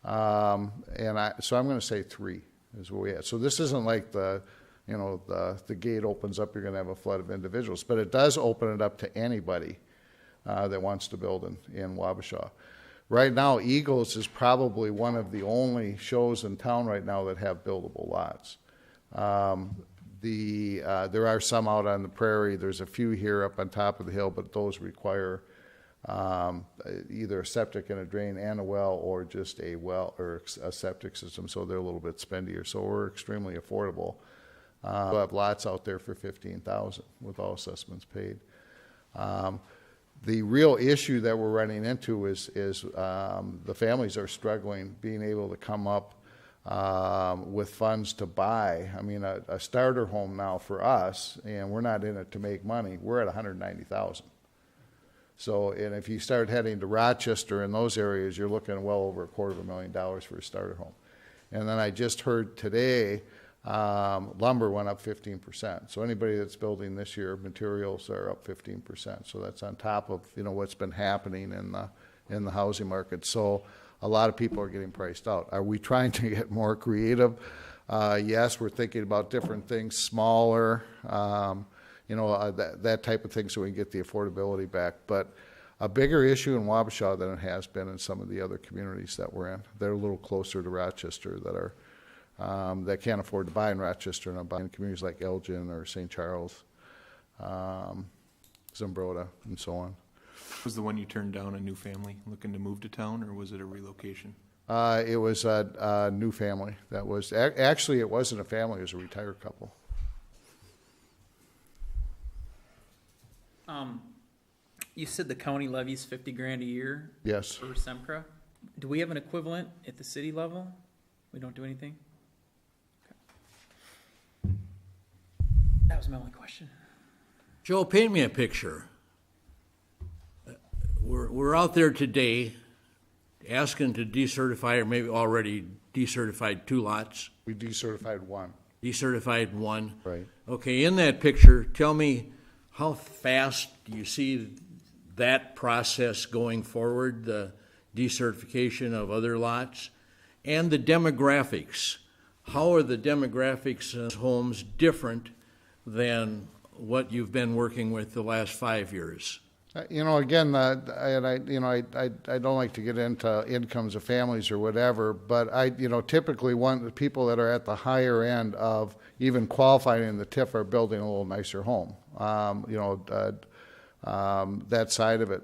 Speaker 14: So I'm gonna say 3 is what we had. So this isn't like the gate opens up, you're gonna have a flood of individuals, but it does open it up to anybody that wants to build in Wabasha. Right now, Eagles is probably one of the only shows in town right now that have buildable lots. There are some out on the prairie. There's a few here up on top of the hill, but those require either a septic and a drain and a well, or just a well or a septic system, so they're a little bit spendier. So we're extremely affordable. We have lots out there for $15,000 with all assessments paid. The real issue that we're running into is the families are struggling being able to come up with funds to buy. I mean, a starter home now for us, and we're not in it to make money, we're at $190,000. So, and if you start heading to Rochester and those areas, you're looking well over $250,000 for a starter home. And then I just heard today, lumber went up 15%. So anybody that's building this year, materials are up 15%. So that's on top of, what's been happening in the housing market. So a lot of people are getting priced out. Are we trying to get more creative? Yes, we're thinking about different things, smaller, that type of thing, so we can get the affordability back. But a bigger issue in Wabasha than it has been in some of the other communities that we're in. They're a little closer to Rochester that can't afford to buy in Rochester and buy in communities like Elgin or St. Charles, Zumbrota, and so on.
Speaker 9: Was the one you turned down a new family looking to move to town, or was it a relocation?
Speaker 14: It was a new family. That was actually, it wasn't a family; it was a retired couple.
Speaker 6: You said the county levies $50,000 a year.
Speaker 14: Yes.
Speaker 6: For SEMCRA. Do we have an equivalent at the city level? We don't do anything? Okay. That was my only question.
Speaker 1: Joe, paint me a picture. We're out there today asking to decertify, or maybe already decertified 2 lots.
Speaker 14: We decertified 1.
Speaker 1: Decertified 1.
Speaker 14: Right.
Speaker 1: Okay, in that picture, tell me how fast do you see that process going forward, the decertification of other lots, and the demographics. How are the demographics of homes different than what you've been working with the last 5 years?
Speaker 14: Again, I don't like to get into incomes of families or whatever, but typically the people that are at the higher end of even qualifying in the TIF are building a little nicer home. That side of it.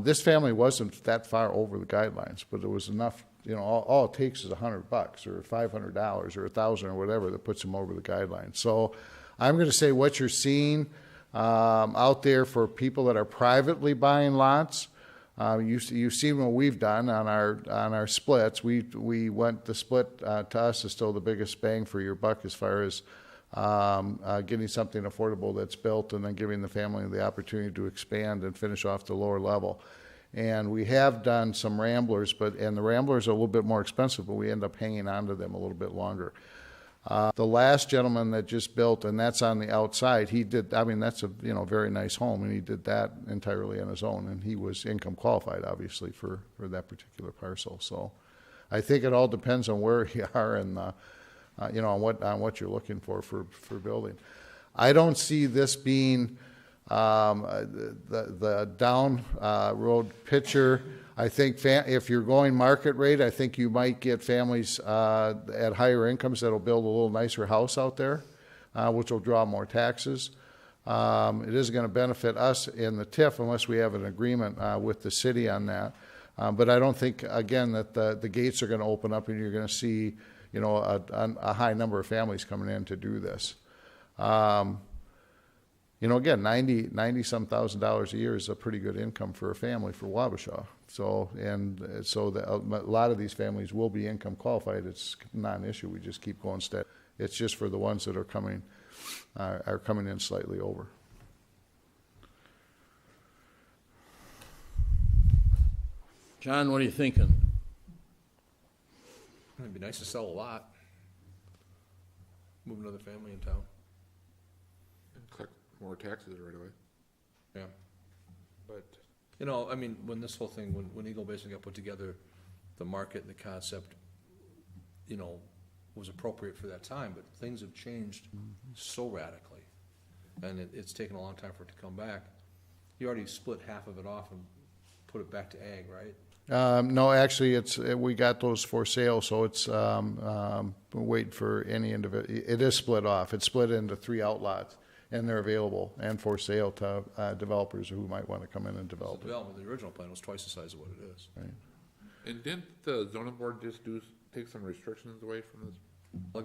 Speaker 14: This family wasn't that far over the guidelines, but it was enough. All it takes is $100 or $500 or $1,000 or whatever that puts them over the guidelines. So I'm going to say what you're seeing out there for people that are privately buying lots. You've seen what we've done on our splits. We went the split to us is still the biggest bang for your buck as far as getting something affordable that's built and then giving the family the opportunity to expand and finish off the lower level. And we have done some Ramblers, and the Ramblers are a little bit more expensive, but we end up hanging on to them a little bit longer. The last gentleman that just built, and that's on the outside, that's a very nice home, and he did that entirely on his own, and he was income qualified, obviously, for that particular parcel. So I think it all depends on where you are and on what you're looking for building. I don't see this being the down road picture. I think if you're going market rate, I think you might get families at higher incomes that'll build a little nicer house out there, which will draw more taxes. It isn't going to benefit us in the TIF unless we have an agreement with the city on that. But I don't think, again, that the gates are going to open up and you're going to see a high number of families coming in to do this. Again, $90-some thousand a year is a pretty good income for a family for Wabasha. So a lot of these families will be income qualified. It's not an issue. We just keep going steady. It's just for the ones that are coming in slightly over.
Speaker 1: John, what are you thinking?
Speaker 10: It'd be nice to sell a lot. Move another family in town.
Speaker 11: And collect more taxes right away.
Speaker 10: Yeah. But, when this whole thing, when Eagle Basin got put together, the market and the concept, was appropriate for that time, but things have changed so radically. And it's taken a long time for it to come back. You already split half of it off and put it back to ag, right?
Speaker 14: No, actually, we got those for sale, so it's wait for any individual. It is split off. It's split into 3 outlots, and they're available and for sale to developers who might want to come in and develop it.
Speaker 10: The original plan was twice the size of what it is.
Speaker 14: Right.
Speaker 11: And didn't the zoning board just take some restrictions away from this?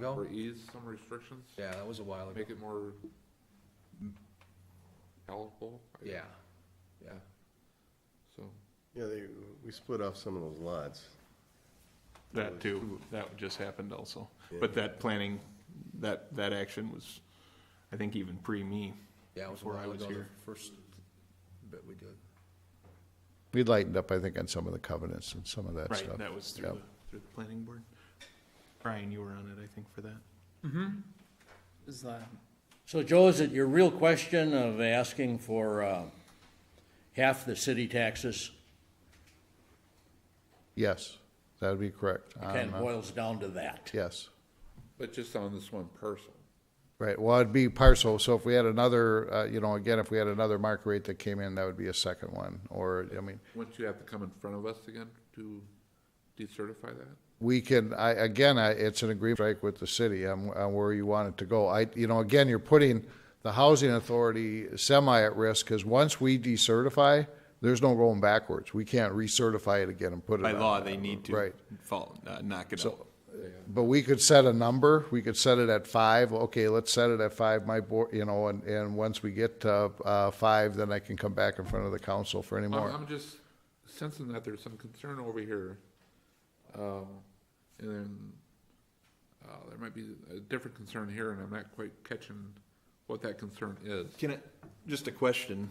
Speaker 11: Or ease some restrictions?
Speaker 10: Yeah, that was a while ago.
Speaker 11: Make it more palatable?
Speaker 10: Yeah.
Speaker 11: So.
Speaker 3: Yeah, we split off some of those lots.
Speaker 9: That too, that just happened also.
Speaker 3: Yeah.
Speaker 9: But that planning, that action was, I think, even pre-me.
Speaker 10: Yeah, it was
Speaker 9: before I was here.
Speaker 10: The first bit we did.
Speaker 14: We lightened up, I think, on some of the covenants and some of that stuff.
Speaker 9: Right, that was through the planning board. Brian, you were on it, I think, for that.
Speaker 6: Mm-hmm. Is that?
Speaker 1: So Joe, is it your real question of asking for half the city taxes?
Speaker 14: Yes, that would be correct.
Speaker 1: It kind of boils down to that.
Speaker 14: Yes.
Speaker 11: But just on this one parcel.
Speaker 14: Right. Well, it'd be parcel. So if we had another, again, if we had another market rate that came in, that would be a second one. Or,
Speaker 11: Wouldn't you have to come in front of us again to decertify that?
Speaker 14: we can, it's an agreement strike with the city on where you want it to go. Again, you're putting the housing authority semi at risk because once we decertify, there's no going backwards. We can't recertify it again and put it
Speaker 9: By
Speaker 14: on.
Speaker 9: law, they need to
Speaker 14: Right.
Speaker 9: knock it out.
Speaker 14: But we could set a number. We could set it at 5. Okay, let's set it at 5. My board, and once we get to 5, then I can come back in front of the council for any more.
Speaker 11: I'm just sensing that there's some concern over here, and then there might be a different concern here, and I'm not quite catching what that concern is.
Speaker 9: Just a question.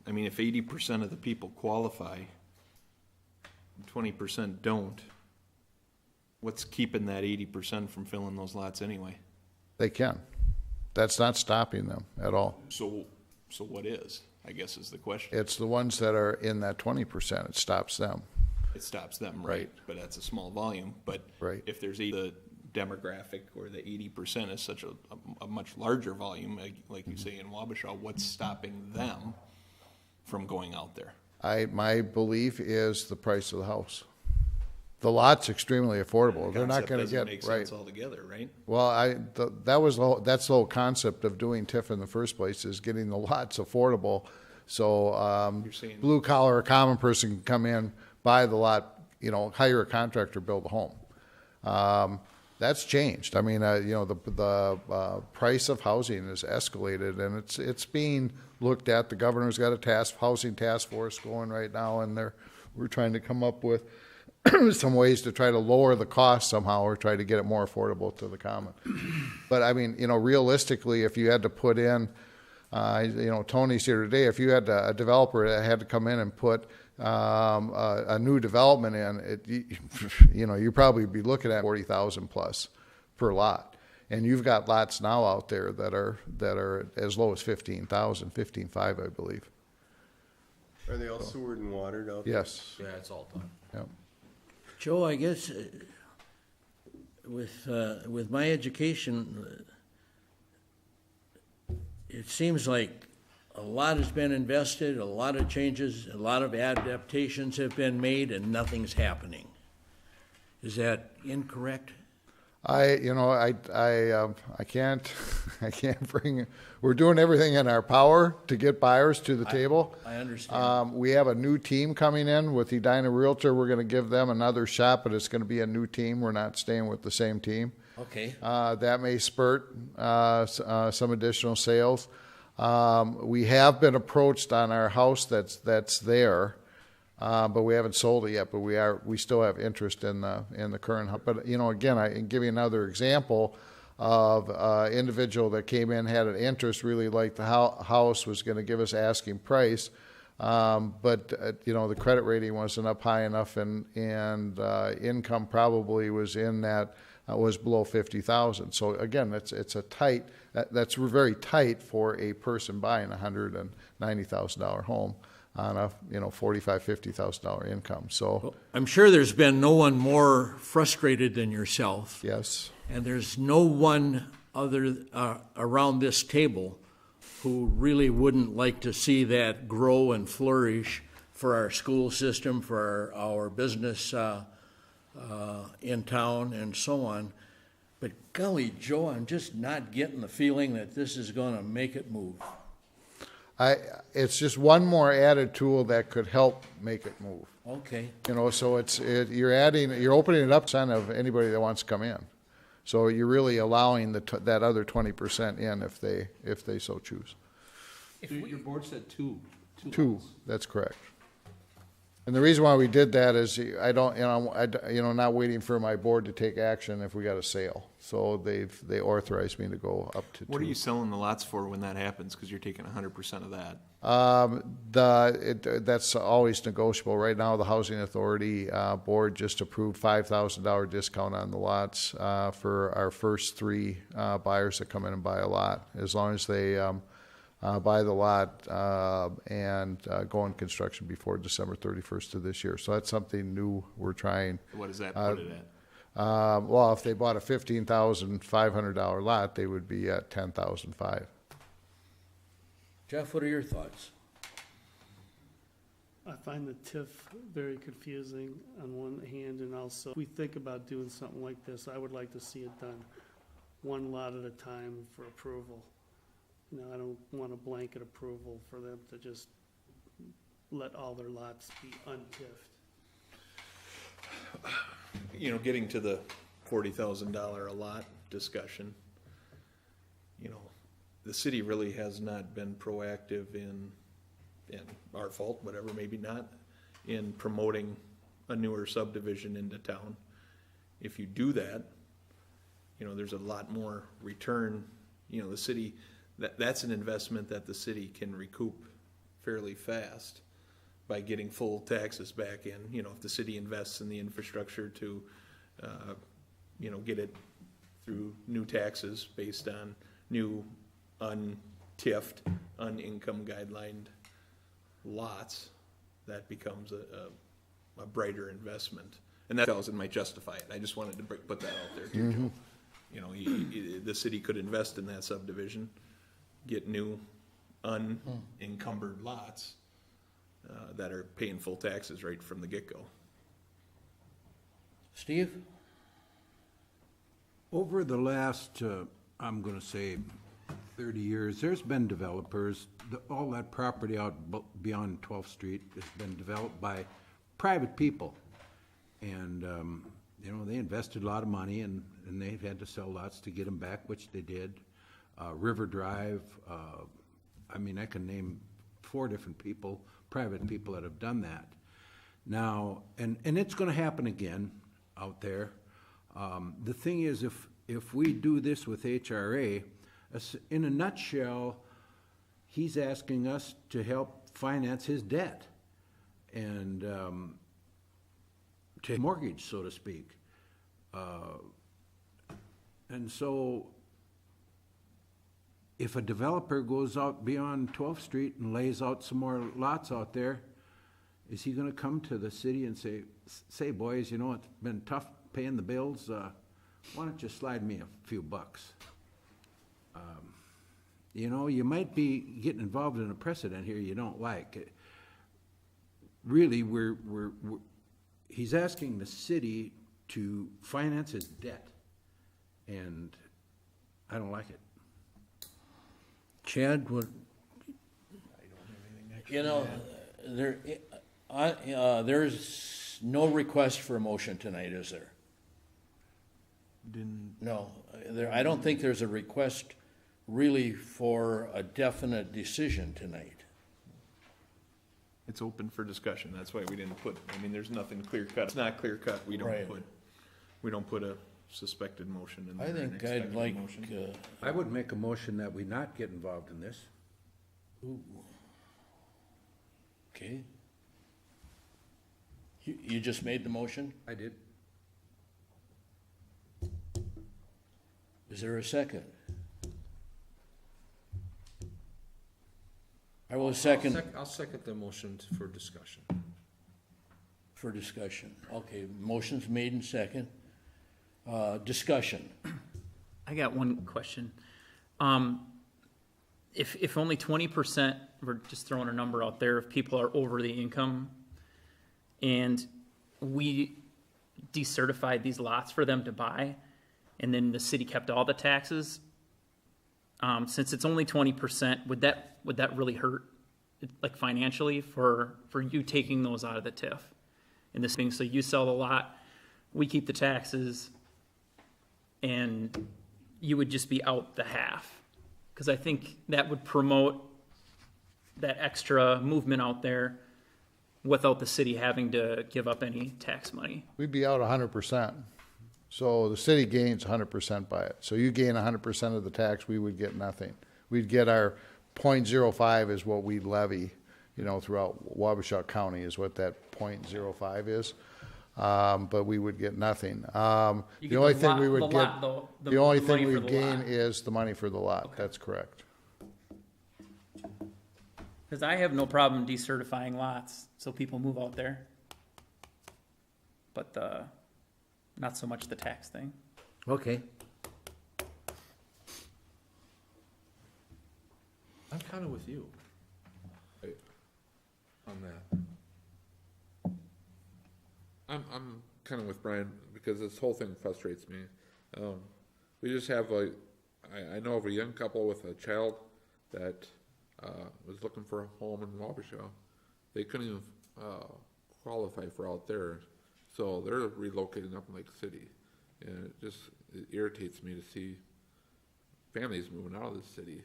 Speaker 9: If 80% of the people qualify, 20% don't, what's keeping that 80% from filling those lots anyway?
Speaker 14: They can. That's not stopping them at all.
Speaker 9: So what is, I guess, is the question.
Speaker 14: It's the ones that are in that 20%. It stops them.
Speaker 9: It stops them, right? But that's a small volume. But if there's the demographic or the 80% is such a much larger volume, like you say in Wabasha, what's stopping them from going out there?
Speaker 14: My belief is the price of the house. The lot's extremely affordable. They're not going to get,
Speaker 9: make
Speaker 14: right.
Speaker 9: sense altogether, right?
Speaker 14: Well, that's the whole concept of doing TIF in the first place, is getting the lots affordable. So,
Speaker 9: You're saying-
Speaker 14: blue collar or common person can come in, buy the lot, hire a contractor, build a home. That's changed. I mean, the price of housing has escalated, and it's being looked at. The governor's got a housing task force going right now, and we're trying to come up with some ways to try to lower the cost somehow, or try to get it more affordable to the common. But I mean, realistically, if you had to put in, Tony's here today, if you had a developer that had to come in and put a new development in, you probably be looking at 40,000 plus per lot. And you've got lots now out there that are as low as 15,000, 15,500, I believe.
Speaker 3: Are they all sewered and watered out there?
Speaker 14: Yes.
Speaker 10: Yeah, it's all done.
Speaker 14: Yep.
Speaker 1: Joe, I guess with my education, it seems like a lot has been invested, a lot of changes, a lot of adaptations have been made, and nothing's happening. Is that incorrect?
Speaker 14: I can't bring, we're doing everything in our power to get buyers to the table.
Speaker 1: I understand.
Speaker 14: We have a new team coming in with Edina Realtor. We're going to give them another shot, but it's going to be a new team. We're not staying with the same team.
Speaker 1: Okay.
Speaker 14: That may spurt some additional sales. We have been approached on our house that's there. But we haven't sold it yet. But we still have interest in the current. But again, I can give you another example of individual that came in, had an interest, really liked the house, was going to give us asking price, but the credit rating wasn't up high enough, and income probably was in that was below 50,000. So again, it's a tight. That's very tight for a person buying a $190,000 home on a $45,000-$50,000 income. So
Speaker 1: Well, I'm sure there's been no one more frustrated than yourself.
Speaker 14: yes,
Speaker 1: And there's no one other around this table who really wouldn't like to see that grow and flourish for our school system, for our business in town, and so on. But golly, Joe, I'm just not getting the feeling that this is going to make it move.
Speaker 14: it's just one more added tool that could help make it move.
Speaker 1: Okay.
Speaker 14: So you're opening it up to of anybody that wants to come in. So you're really allowing that other 20% in if they so choose.
Speaker 10: Your board said two.
Speaker 14: Two, that's correct. And the reason why we did that is not waiting for my board to take action if we got a sale. So they authorized me to go up to two.
Speaker 9: What are you selling the lots for when that happens? Because you're taking 100% of that.
Speaker 14: That's always negotiable. Right now, the Housing Authority board just approved $5,000 discount on the lots for our first three buyers that come in and buy a lot, as long as they buy the lot and go in construction before December 31st of this year. So that's something new we're trying.
Speaker 9: What does that put it at?
Speaker 14: Well, if they bought a $15,500 lot, they would be at $10,500.
Speaker 1: Jeff, what are your thoughts?
Speaker 4: I find the TIF very confusing on one hand, and also, if we think about doing something like this, I would like to see it done one lot at a time for approval. I don't want a blanket approval for them to just let all their lots be untiffed.
Speaker 9: Getting to the $40,000 a lot discussion, the city really has not been proactive in our fault, whatever, maybe not, in promoting a newer subdivision into town. If you do that, there's a lot more return. The city, that's an investment that the city can recoup fairly fast by getting full taxes back in. If the city invests in the infrastructure to, get it through new taxes based on new untiffed, unincome guidelined lots, that becomes a brighter investment. And that $1,000 might justify it. I just wanted to put that out there too, Joe. The city could invest in that subdivision, get new unencumbered lots, that are paying full taxes right from the get-go.
Speaker 1: Steve?
Speaker 15: Over the last, I'm gonna say 30 years, there's been developers, all that property out beyond 12th Street has been developed by private people. And, you know, they invested a lot of money and they've had to sell lots to get them back, which they did. River Drive, I mean, I can name 4 different people, private people that have done that. Now, and it's gonna happen again out there. The thing is, if we do this with HRA, in a nutshell, he's asking us to help finance his debt and to mortgage, so to speak. And so if a developer goes out beyond 12th Street and lays out some more lots out there, is he gonna come to the city and say, boys, you know, it's been tough paying the bills, why don't you slide me a few bucks? You know, you might be getting involved in a precedent here you don't like. Really, he's asking the city to finance his debt, and I don't like it.
Speaker 1: Chad, what? You know, there's no request for a motion tonight, is there? No, I don't think there's a request really for a definite decision tonight.
Speaker 9: It's open for discussion, that's why we didn't put, I mean, there's nothing clear cut. It's not clear cut, we
Speaker 1: Right.
Speaker 9: don't put a suspected motion in there.
Speaker 1: I
Speaker 9: an
Speaker 1: think I'd
Speaker 9: expected
Speaker 1: like,
Speaker 9: motion.
Speaker 15: I would make a motion that we not get involved in this.
Speaker 1: okay. You just made the motion?
Speaker 15: I did.
Speaker 1: Is there a second? I will second
Speaker 10: I'll second the motion for discussion.
Speaker 1: for discussion. Okay, motion's made and second. Discussion.
Speaker 6: I got one question. If only 20%, we're just throwing a number out there, if people are over the income and we decertified these lots for them to buy and then the city kept all the taxes, since it's only 20%, would that really hurt, like financially, for you taking those out of the TIF? And this being, so you sell the lot, we keep the taxes, and you would just be out the half. Because I think that would promote that extra movement out there without the city having to give up any tax money.
Speaker 14: We'd be out 100%. So the city gains 100% by it. So you gain 100% of the tax, we would get nothing. We'd get our 0.05 is what we levy, you know, throughout Wabasha County is what that 0.05 is. But we would get nothing. The only thing we would get, the only thing we'd gain is the money for the lot. Okay. That's correct.
Speaker 6: Because I have no problem decertifying lots so people move out there. But not so much the tax thing.
Speaker 15: Okay.
Speaker 10: I'm kind of with you on that.
Speaker 11: I'm kind of with Brian because this whole thing frustrates me. We just have I know of a young couple with a child that was looking for a home in Wabasha. They couldn't even qualify for out there, so they're relocating up in Lake City, and it irritates me to see families moving out of the city.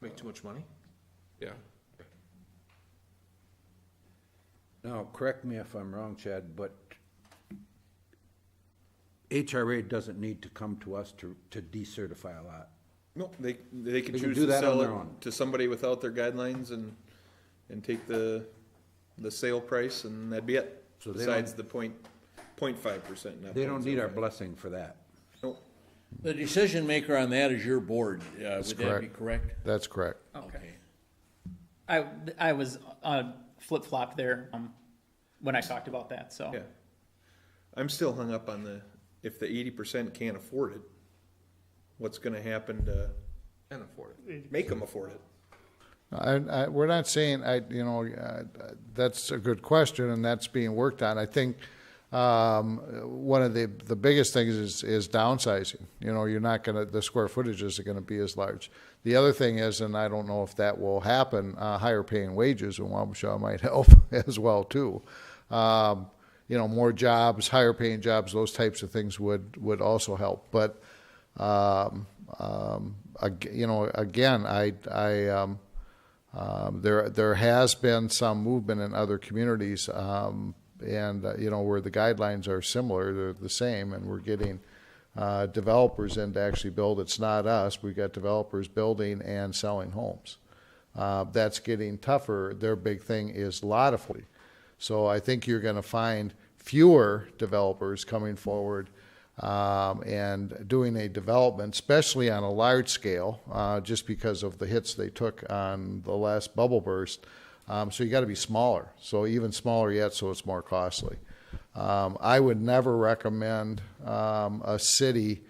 Speaker 10: Make too much money?
Speaker 11: Yeah.
Speaker 15: Now, correct me if I'm wrong, Chad, but HRA doesn't need to come to us to decertify a lot.
Speaker 9: No, they can
Speaker 15: They
Speaker 9: choose
Speaker 15: do
Speaker 9: to
Speaker 15: that
Speaker 9: sell
Speaker 15: on
Speaker 9: it
Speaker 15: their own.
Speaker 9: to somebody without their guidelines and take the sale price, and that'd be it.
Speaker 15: So they
Speaker 9: Besides the 0.5%.
Speaker 15: They don't need our blessing for that.
Speaker 9: Nope.
Speaker 1: The decision maker on that is your board. Would that be correct?
Speaker 14: That's correct.
Speaker 6: Okay. I was flip-flopped there when I talked about that, so.
Speaker 9: Yeah. I'm still hung up on if the 80% can't afford it, what's gonna happen to
Speaker 10: And afford it.
Speaker 9: make them afford it?
Speaker 14: We're not saying, that's a good question, and that's being worked on. I think one of the biggest things is downsizing. You're not going to, the square footage isn't going to be as large. The other thing is, and I don't know if that will happen, higher paying wages in Wabasha might help as well too. More jobs, higher paying jobs, those types of things would also help. But again, there has been some movement in other communities, and where the guidelines are similar, they're the same, and we're getting developers in to actually build. It's not us. We've got developers building and selling homes. That's getting tougher. Their big thing is lot affordability. So I think you're going to find fewer developers coming forward and doing a development, especially on a large scale, just because of the hits they took on the last bubble burst. So you got to be smaller. So even smaller yet, so it's more costly. I would never recommend a city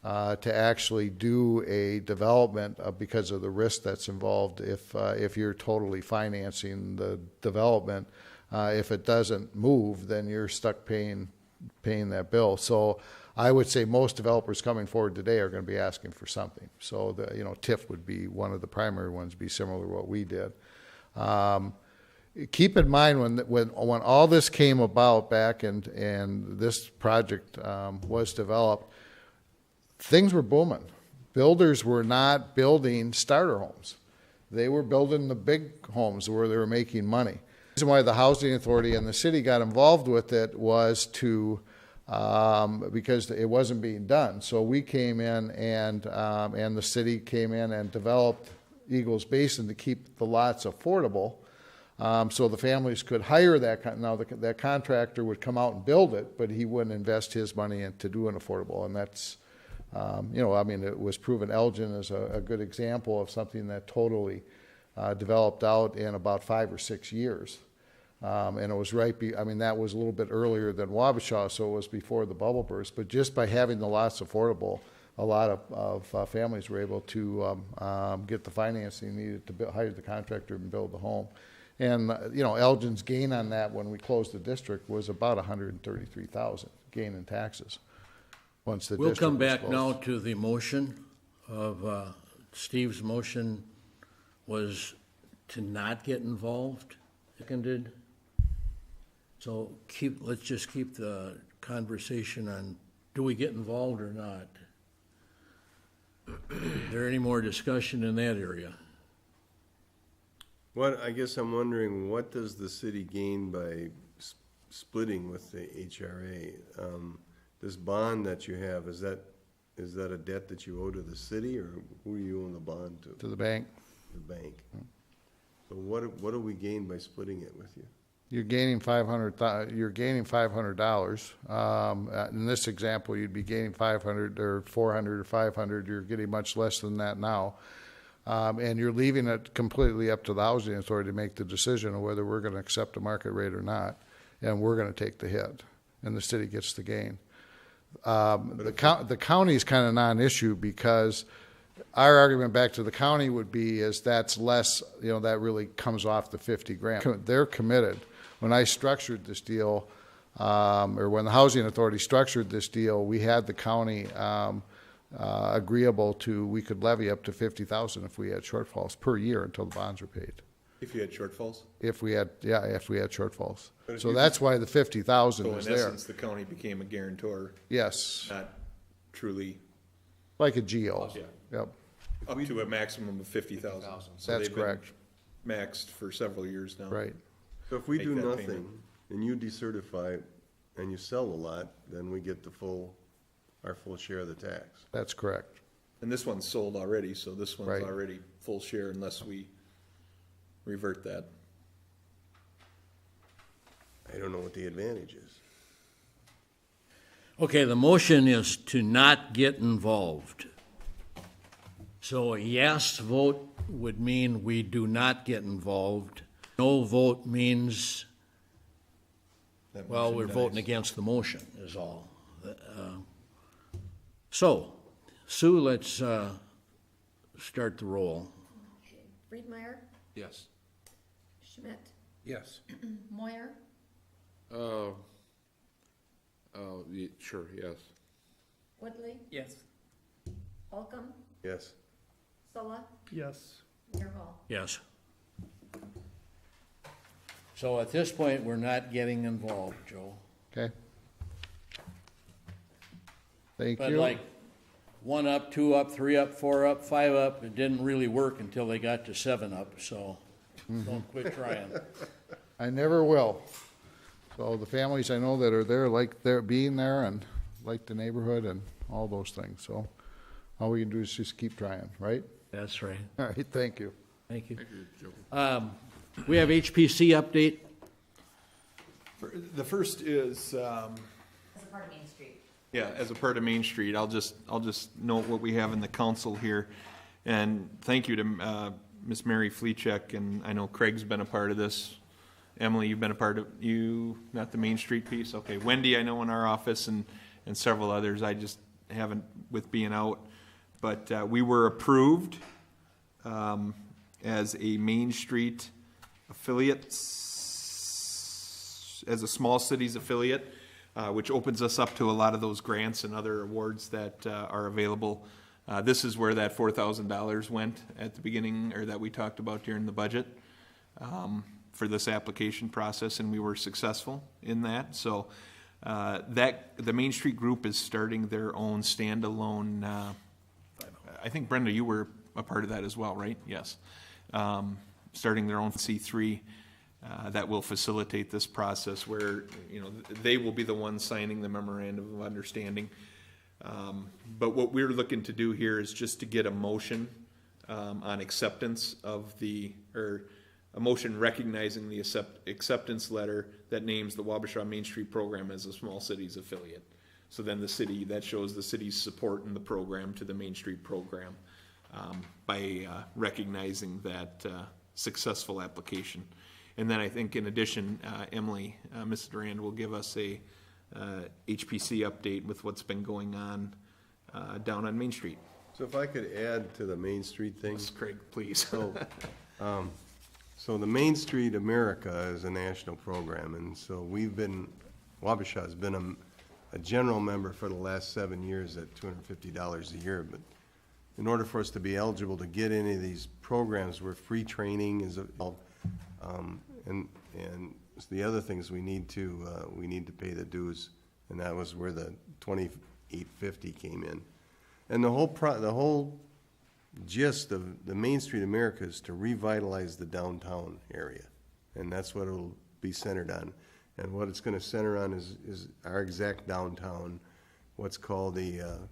Speaker 14: to actually do a development because of the risk that's involved if you're totally financing the development. If it doesn't move, then you're stuck paying that bill. So I would say most developers coming forward today are going to be asking for something. So TIF would be one of the primary ones, be similar to what we did. Keep in mind when all this came about back and this project was developed, things were booming. Builders were not building starter homes. They were building the big homes where they were making money. The reason why the Housing Authority and the city got involved with it was because it wasn't being done. So we came in and the city came in and developed Eagles Basin to keep the lots affordable. So the families could hire that contractor would come out and build it, but he wouldn't invest his money into doing affordable. And that's, it was proven. Elgin is a good example of something that totally developed out in about 5 or 6 years. And it was that was a little bit earlier than Wabasha, so it was before the bubble burst. But just by having the lots affordable, a lot of families were able to get the financing needed to hire the contractor and build the home. And Elgin's gain on that when we closed the district was about $133,000 gain in taxes. Once the
Speaker 1: we'll
Speaker 14: district
Speaker 1: come back
Speaker 14: closed.
Speaker 1: now to the motion of Steve's motion was to not get involved. Seconded. So let's just keep the conversation on, do we get involved or not? Is there any more discussion in that area?
Speaker 3: I guess I'm wondering, what does the city gain by splitting with the HRA? This bond that you have, is that a debt that you owe to the city, or who do you owe the bond to?
Speaker 14: To the bank.
Speaker 3: The bank. So what do we gain by splitting it with you?
Speaker 14: You're gaining $500. You're gaining $500. In this example, you'd be gaining $500 or $400 or $500. You're getting much less than that now, and you're leaving it completely up to the Housing Authority to make the decision of whether we're going to accept a market rate or not, and we're going to take the hit, and the city gets the gain. The county is kind of non-issue because our argument back to the county would be is that's less. That really comes off the $50,000. They're committed. When I structured this deal, or when the Housing Authority structured this deal, we had the county agreeable to, we could levy up to $50,000 if we had shortfalls per year until the bonds were paid.
Speaker 9: If you had shortfalls?
Speaker 14: If we had shortfalls. So that's why the $50,000 is there.
Speaker 9: So in essence, the county became a guarantor.
Speaker 14: Yes.
Speaker 9: Not truly.
Speaker 14: Like a GO.
Speaker 9: Yeah.
Speaker 14: Yep.
Speaker 9: Up to a maximum of 50,000. So
Speaker 14: That's
Speaker 9: they've been
Speaker 14: correct.
Speaker 9: Maxed for several years now.
Speaker 14: Right.
Speaker 3: So if we
Speaker 9: Make
Speaker 3: do
Speaker 9: that
Speaker 3: nothing
Speaker 9: payment.
Speaker 3: and you decertify and you sell a lot, then we get our full share of the tax.
Speaker 14: That's correct.
Speaker 9: And this one's sold already, so this one's
Speaker 14: Right.
Speaker 9: already full share unless we revert that.
Speaker 3: I don't know what the advantage is.
Speaker 1: Okay, the motion is to not get involved. So a yes vote would mean we do not get involved. No vote means, well, we're voting against the motion is all. So, Sue, let's start the roll.
Speaker 5: Friedmeier,
Speaker 10: Yes.
Speaker 5: Schmidt,
Speaker 15: Yes.
Speaker 5: Moyer,
Speaker 11: Sure, yes.
Speaker 5: Woodley,
Speaker 6: Yes.
Speaker 5: Holcomb,
Speaker 3: Yes.
Speaker 5: Sulla,
Speaker 4: Yes.
Speaker 5: Mayor Hall.
Speaker 1: Yes. So at this point, we're not getting involved, Joe.
Speaker 14: Okay. Thank
Speaker 1: But
Speaker 14: you.
Speaker 1: like, 1 up, 2 up, 3 up, 4 up, 5 up, it didn't really work until they got to 7 up, so don't quit trying.
Speaker 14: I never will. So the families I know that are there like their being there and like the neighborhood and all those things. So all we can do is just keep trying, right?
Speaker 1: That's right.
Speaker 14: All right, thank you.
Speaker 1: Thank you.
Speaker 11: Thank you, Joe.
Speaker 1: We have HPC update.
Speaker 9: The first is,
Speaker 2: As a part of Main Street.
Speaker 9: yeah, as a part of Main Street, I'll just note what we have in the council here. And thank you to Miss Mary Fleechek, and I know Craig's been a part of this. Emily, you've been a part of, not the Main Street piece? Okay, Wendy, I know in our office, and several others, I just haven't with being out. But we were approved as a Main Street affiliate, as a small cities affiliate, which opens us up to a lot of those grants and other awards that are available. This is where that $4,000 went at the beginning, or that we talked about during the budget, for this application process, and we were successful in that. So the Main Street group is starting their own standalone, I think, Brenda, you were a part of that as well, right? Yes. Starting their own C3 that will facilitate this process, where they will be the ones signing the memorandum of understanding. But what we're looking to do here is just to get a motion on acceptance of or a motion recognizing the acceptance letter that names the Wabasha Main Street program as a small cities affiliate. So then that shows the city's support in the program to the Main Street program by recognizing that successful application. And then I think in addition, Emily, Mrs. Durand will give us a HPC update with what's been going on down on Main Street.
Speaker 3: So if I could add to the Main Street thing.
Speaker 9: Yes, Craig, please.
Speaker 3: So the Main Street America is a national program, and so Wabasha has been a general member for the last 7 years at $250 a year. But in order for us to be eligible to get any of these programs where free training is involved, and the other things we need to pay the dues, and that was where the $28.50 came in. And the whole gist of the Main Street America is to revitalize the downtown area, and that's what it'll be centered on. And what it's going to center on is our exact downtown, what's called the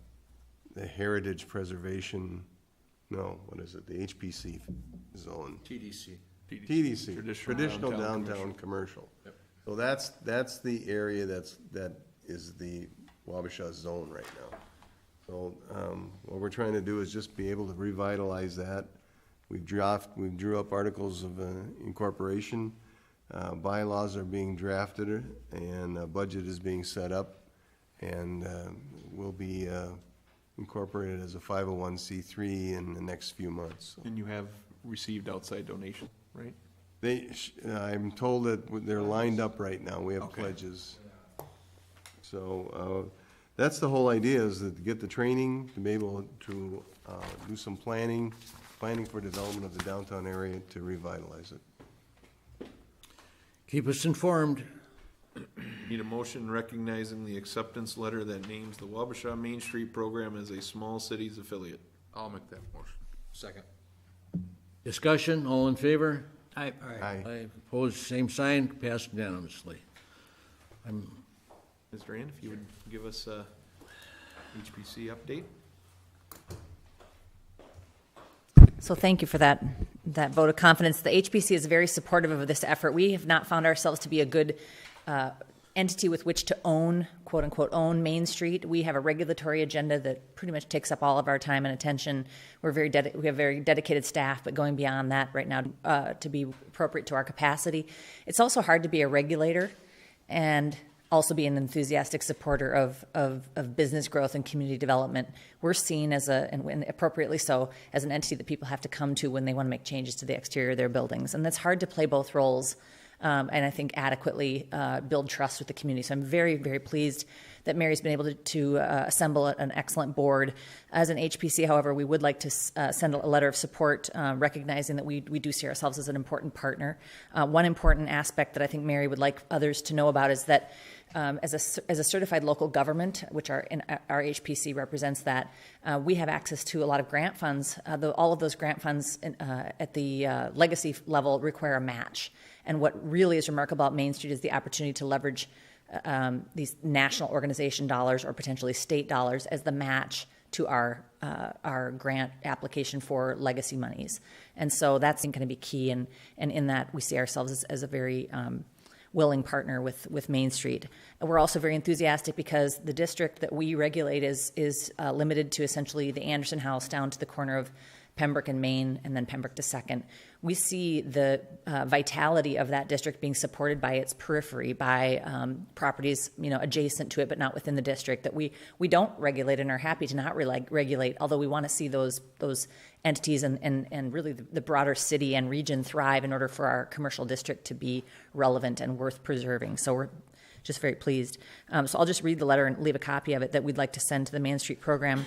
Speaker 3: Heritage Preservation. No, what is it? The HPC zone. TDC. Traditional Downtown Commercial.
Speaker 9: Yep.
Speaker 3: So that's the area that is the Wabasha zone right now. So what we're trying to do is just be able to revitalize that. We drew up articles of incorporation. Bylaws are being drafted, and a budget is being set up, and will be incorporated as a 501c3 in the next few months.
Speaker 9: And you have received outside donation, right?
Speaker 3: I'm told that they're lined up right now. We have
Speaker 9: Okay.
Speaker 3: pledges. So that's the whole idea, is that to get the training, to be able to do some planning for development of the downtown area to revitalize it.
Speaker 1: Keep us informed.
Speaker 9: Need a motion recognizing the acceptance letter that names the Wabasha Main Street program as a small cities affiliate.
Speaker 11: I'll make that motion.
Speaker 10: Second.
Speaker 1: Discussion, all in favor?
Speaker 6: Aye.
Speaker 3: Aye.
Speaker 1: Opposed, same sign, passed unanimously.
Speaker 9: Ms. Durand, if you would give us a HPC update?
Speaker 2: So thank you for that vote of confidence. The HPC is very supportive of this effort. We have not found ourselves to be a good entity with which to own, quote unquote, own Main Street. We have a regulatory agenda that pretty much takes up all of our time and attention. We have very dedicated staff, but going beyond that right now to be appropriate to our capacity. It's also hard to be a regulator, and also be an enthusiastic supporter of business growth and community development. We're seen as and appropriately so, as an entity that people have to come to when they want to make changes to the exterior of their buildings. And that's hard to play both roles, and I think adequately build trust with the community. So I'm very, very pleased that Mary's been able to assemble an excellent board. As an HPC, however, we would like to send a letter of support, recognizing that we do see ourselves as an important partner. One important aspect that I think Mary would like others to know about is that as a certified local government, which our HPC represents that, we have access to a lot of grant funds. All of those grant funds at the legacy level require a match. And what really is remarkable about Main Street is the opportunity to leverage these national organization dollars or potentially state dollars as the match to our grant application for legacy monies. And so that's going to be key. And in that, we see ourselves as a very willing partner with Main Street. And we're also very enthusiastic because the district that we regulate is limited to essentially the Anderson House down to the corner of Pembroke and Main, and then Pembroke to 2nd. We see the vitality of that district being supported by its periphery, by properties adjacent to it, but not within the district, that we don't regulate and are happy to not regulate, although we want to see those entities and really the broader city and region thrive in order for our commercial district to be relevant and worth preserving. So we're just very pleased. So I'll just read the letter and leave a copy of it that we'd like to send to the Main Street program.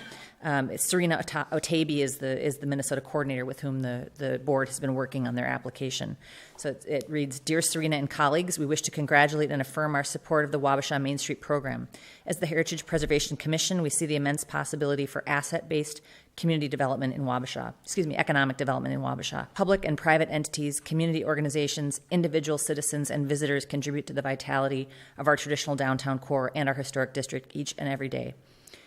Speaker 2: Serena Otabi is the Minnesota coordinator with whom the board has been working on their application. So it reads, Dear Serena and colleagues, we wish to congratulate and affirm our support of the Wabasha Main Street program. As the Heritage Preservation Commission, we see the immense possibility for asset-based community development in Wabasha, economic development in Wabasha. Public and private entities, community organizations, individual citizens, and visitors contribute to the vitality of our traditional downtown core and our historic district each and every day.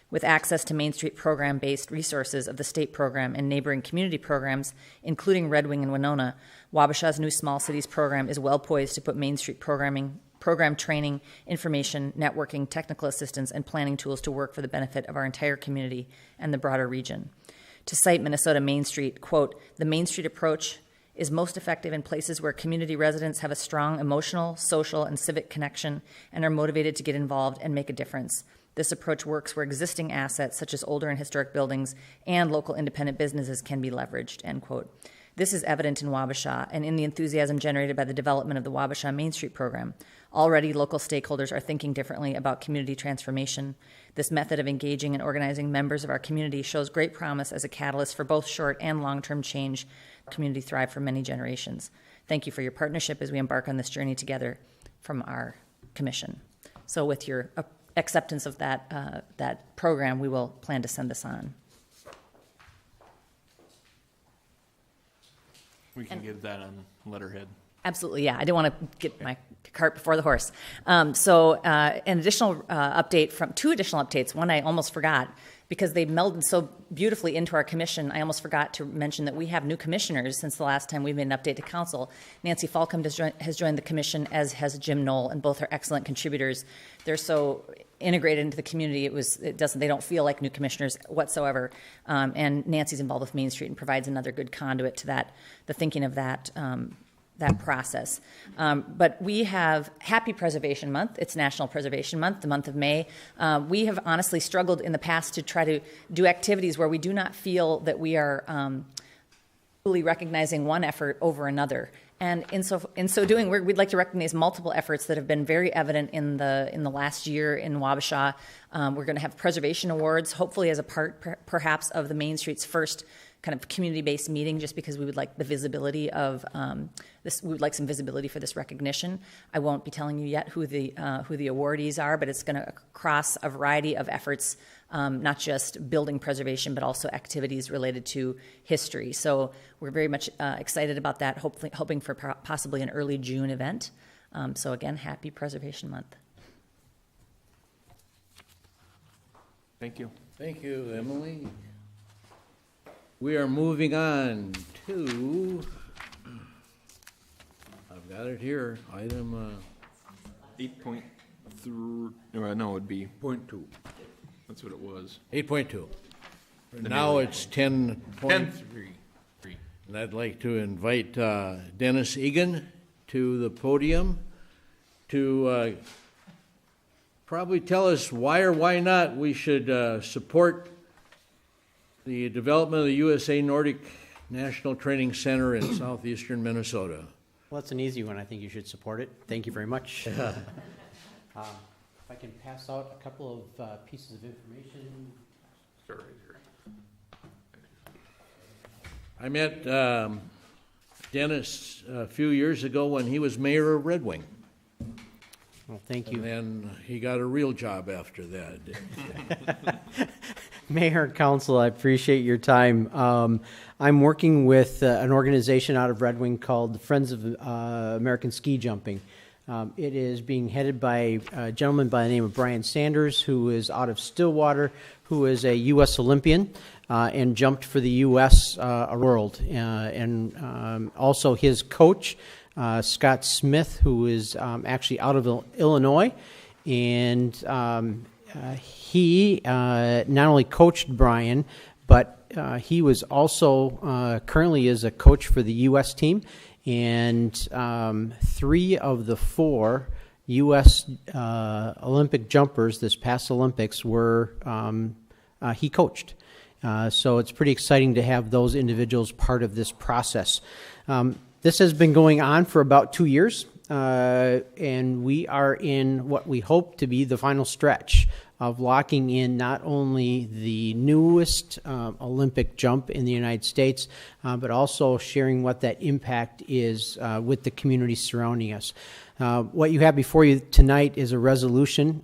Speaker 2: With access to Main Street program-based resources of the state program and neighboring community programs, including Red Wing and Winona, Wabasha's new Small Cities program is well poised to put Main Street program training, information, networking, technical assistance, and planning tools to work for the benefit of our entire community and the broader region. To cite Minnesota Main Street, quote, the Main Street approach is most effective in places where community residents have a strong emotional, social, and civic connection and are motivated to get involved and make a difference. This approach works where existing assets, such as older and historic buildings and local independent businesses, can be leveraged, end quote. This is evident in Wabasha and in the enthusiasm generated by the development of the Wabasha Main Street program. Already, local stakeholders are thinking differently about community transformation. This method of engaging and organizing members of our community shows great promise as a catalyst for both short and long-term change. Community thrive for many generations. Thank you for your partnership as we embark on this journey together from our commission. So with your acceptance of that program, we will plan to send this on.
Speaker 9: We can get that on letterhead.
Speaker 2: Absolutely, yeah. I didn't want to get my cart before the horse. An additional update two additional updates. One I almost forgot because they melded so beautifully into our commission. I almost forgot to mention that we have new commissioners since the last time we made an update to council. Nancy Falcom has joined the commission, as has Jim Knoll, and both are excellent contributors. They're so integrated into the community. They don't feel like new commissioners whatsoever. And Nancy's involved with Main Street and provides another good conduit to the thinking of that process. But we have Happy Preservation Month. It's National Preservation Month, the month of May. We have honestly struggled in the past to try to do activities where we do not feel that we are really recognizing one effort over another. And in so doing, we'd like to recognize multiple efforts that have been very evident in the last year in Wabasha. We're going to have preservation awards, hopefully as a part perhaps of the Main Street's first kind of community-based meeting, just because we would like the visibility of this. We would like some visibility for this recognition. I won't be telling you yet who the awardees are, but it's going to cross a variety of efforts, not just building preservation, but also activities related to history. So we're very much excited about that, hoping for possibly an early June event. So again, Happy Preservation Month.
Speaker 9: Thank you.
Speaker 1: Thank you, Emily. We are moving on to, I've got it here, item
Speaker 9: 8.3, no, it'd be
Speaker 1: 8.2.
Speaker 9: That's what it was.
Speaker 1: 8.2. Now it's 10.3.
Speaker 9: 10.3.
Speaker 1: And I'd like to invite Dennis Egan to the podium to probably tell us why or why not we should support the development of the USA Nordic National Training Center in southeastern Minnesota.
Speaker 16: Well, that's an easy one. I think you should support it. Thank you very much. If I can pass out a couple of pieces of information.
Speaker 9: Start right here.
Speaker 1: I met Dennis a few years ago when he was mayor of Red Wing.
Speaker 16: Well, thank you.
Speaker 1: And then he got a real job after that.
Speaker 16: Mayor and Council, I appreciate your time. I'm working with an organization out of Red Wing called the Friends of American Ski Jumping. It is being headed by a gentleman by the name of Brian Sanders, who is out of Stillwater, who is a U.S. Olympian and jumped for the U.S. World. And also his coach, Scott Smith, who is actually out of Illinois. And he not only coached Brian, but he was also currently is a coach for the U.S. team. And 3 of the 4 U.S. Olympic jumpers this past Olympics were he coached. So it's pretty exciting to have those individuals part of this process. This has been going on for about 2 years, and we are in what we hope to be the final stretch of locking in not only the newest Olympic jump in the United States, but also sharing what that impact is with the community surrounding us. What you have before you tonight is a resolution.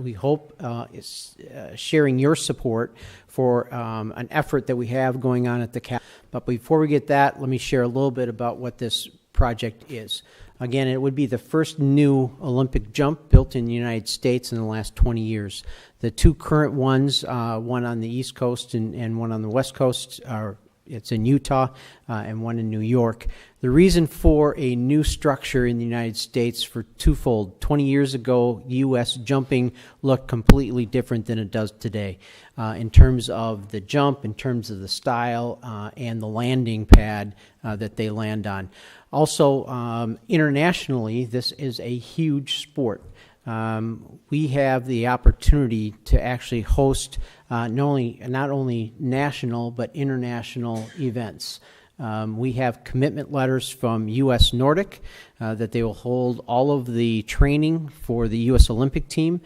Speaker 16: We hope is sharing your support for an effort that we have going on at the Capitol. But before we get that, let me share a little bit about what this project is. Again, it would be the first new Olympic jump built in the United States in the last 20 years. The 2 current ones, one on the East Coast and one on the West Coast, it's in Utah and one in New York. The reason for a new structure in the United States for twofold. 20 years ago, U.S. jumping looked completely different than it does today in terms of the jump, in terms of the style, and the landing pad that they land on. Also, internationally, this is a huge sport. We have the opportunity to actually host not only national but international events. We have commitment letters from U.S. Nordic that they will hold all of the training for the U.S. Olympic team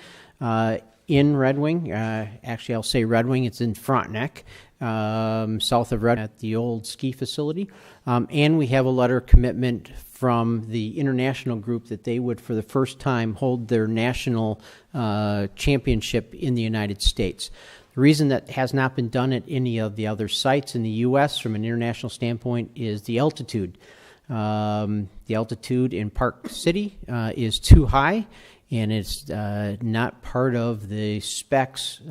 Speaker 16: in Red Wing. Actually, I'll say Red Wing. It's in Frontenac, south of Red, at the old ski facility. And we have a letter of commitment from the international group that they would, for the first time, hold their national championship in the United States. The reason that has not been done at any of the other sites in the U.S. from an international standpoint is the altitude. The altitude in Park City is too high, and it's not part of the specs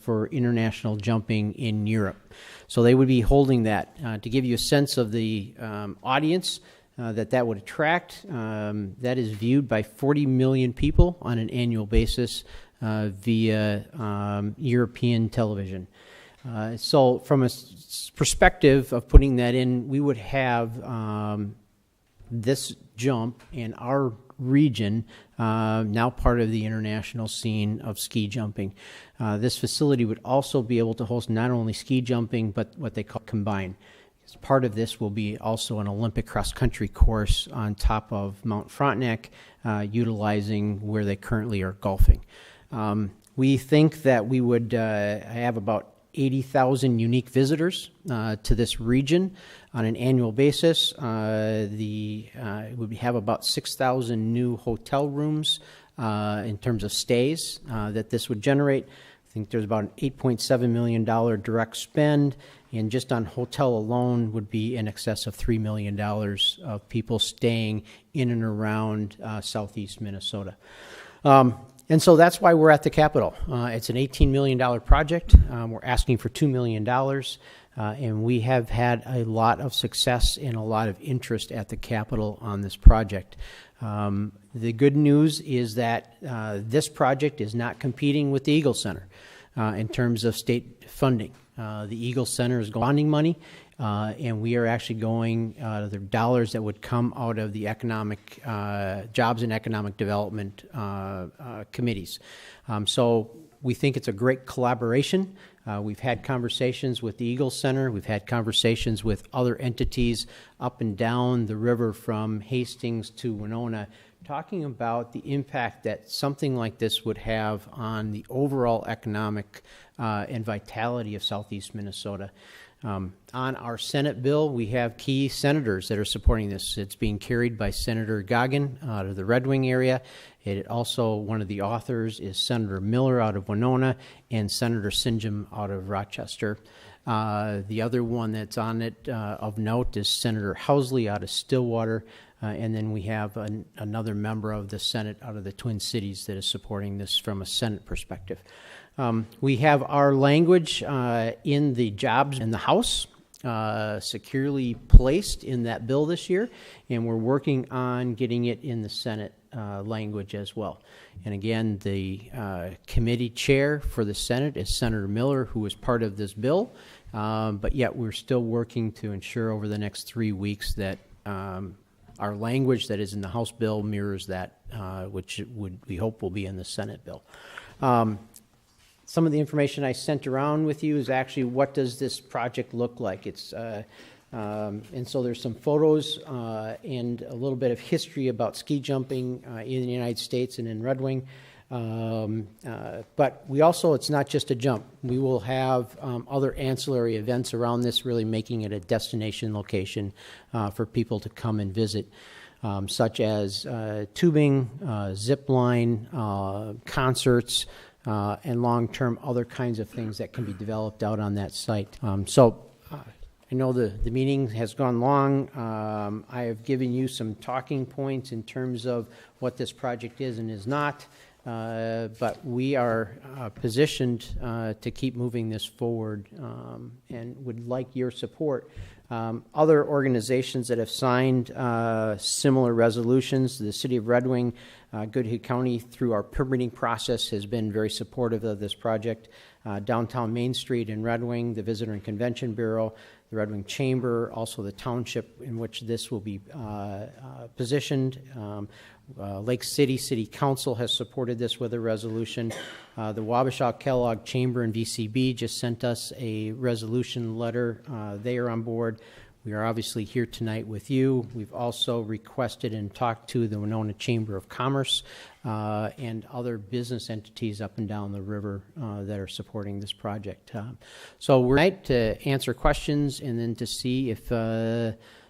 Speaker 16: for international jumping in Europe. So they would be holding that. To give you a sense of the audience that would attract, that is viewed by 40 million people on an annual basis via European television. So from a perspective of putting that in, we would have this jump in our region now part of the international scene of ski jumping. This facility would also be able to host not only ski jumping, but what they call combined. As part of this will be also an Olympic cross-country course on top of Mount Frontenac, utilizing where they currently are golfing. We think that we would have about 80,000 unique visitors to this region on an annual basis. We would have about 6,000 new hotel rooms in terms of stays that this would generate. I think there's about an $8.7 million direct spend, and just on hotel alone would be in excess of $3 million of people staying in and around southeast Minnesota. And so that's why we're at the Capitol. It's an $18 million project. We're asking for $2 million, and we have had a lot of success and a lot of interest at the Capitol on this project. The good news is that this project is not competing with the Eagle Center in terms of state funding. The Eagle Center is bonding money. And we are actually going, the dollars that would come out of the economic, jobs and economic development committees. So we think it's a great collaboration. We've had conversations with the Eagle Center. We've had conversations with other entities up and down the river from Hastings to Winona, talking about the impact that something like this would have on the overall economic and vitality of southeast Minnesota. On our Senate bill, we have key senators that are supporting this. It's being carried by Senator Goggin out of the Red Wing area. It also, one of the authors is Senator Miller out of Winona and Senator Sinjum out of Rochester. The other one that's on it of note is Senator Housley out of Stillwater. And then we have another member of the Senate out of the Twin Cities that is supporting this from a Senate perspective. We have our language in the jobs in the House securely placed in that bill this year, and we're working on getting it in the Senate language as well. And again, the committee chair for the Senate is Senator Miller, who is part of this bill, but yet we're still working to ensure over the next 3 weeks that our language that is in the House bill mirrors that, which we hope will be in the Senate bill. Some of the information I sent around with you is actually what does this project look like. It's and so there's some photos and a little bit of history about ski jumping in the United States and in Red Wing. But we also, it's not just a jump. We will have other ancillary events around this, really making it a destination location for people to come and visit, such as tubing, zip line, concerts, and long-term other kinds of things that can be developed out on that site. I know the meeting has gone long. I have given you some talking points in terms of what this project is and is not, but we are positioned to keep moving this forward and would like your support. Other organizations that have signed similar resolutions, the City of Red Wing, Goodhue County, through our permitting process, has been very supportive of this project. Downtown Main Street in Red Wing, the Visitor and Convention Bureau, the Red Wing Chamber, also the township in which this will be positioned. Lake City Council has supported this with a resolution. The Wabasha Kellogg Chamber and VCB just sent us a resolution letter. They are on board. We are obviously here tonight with you. We've also requested and talked to the Winona Chamber of Commerce and other business entities up and down the river that are supporting this project. So we're tonight to answer questions and then to see if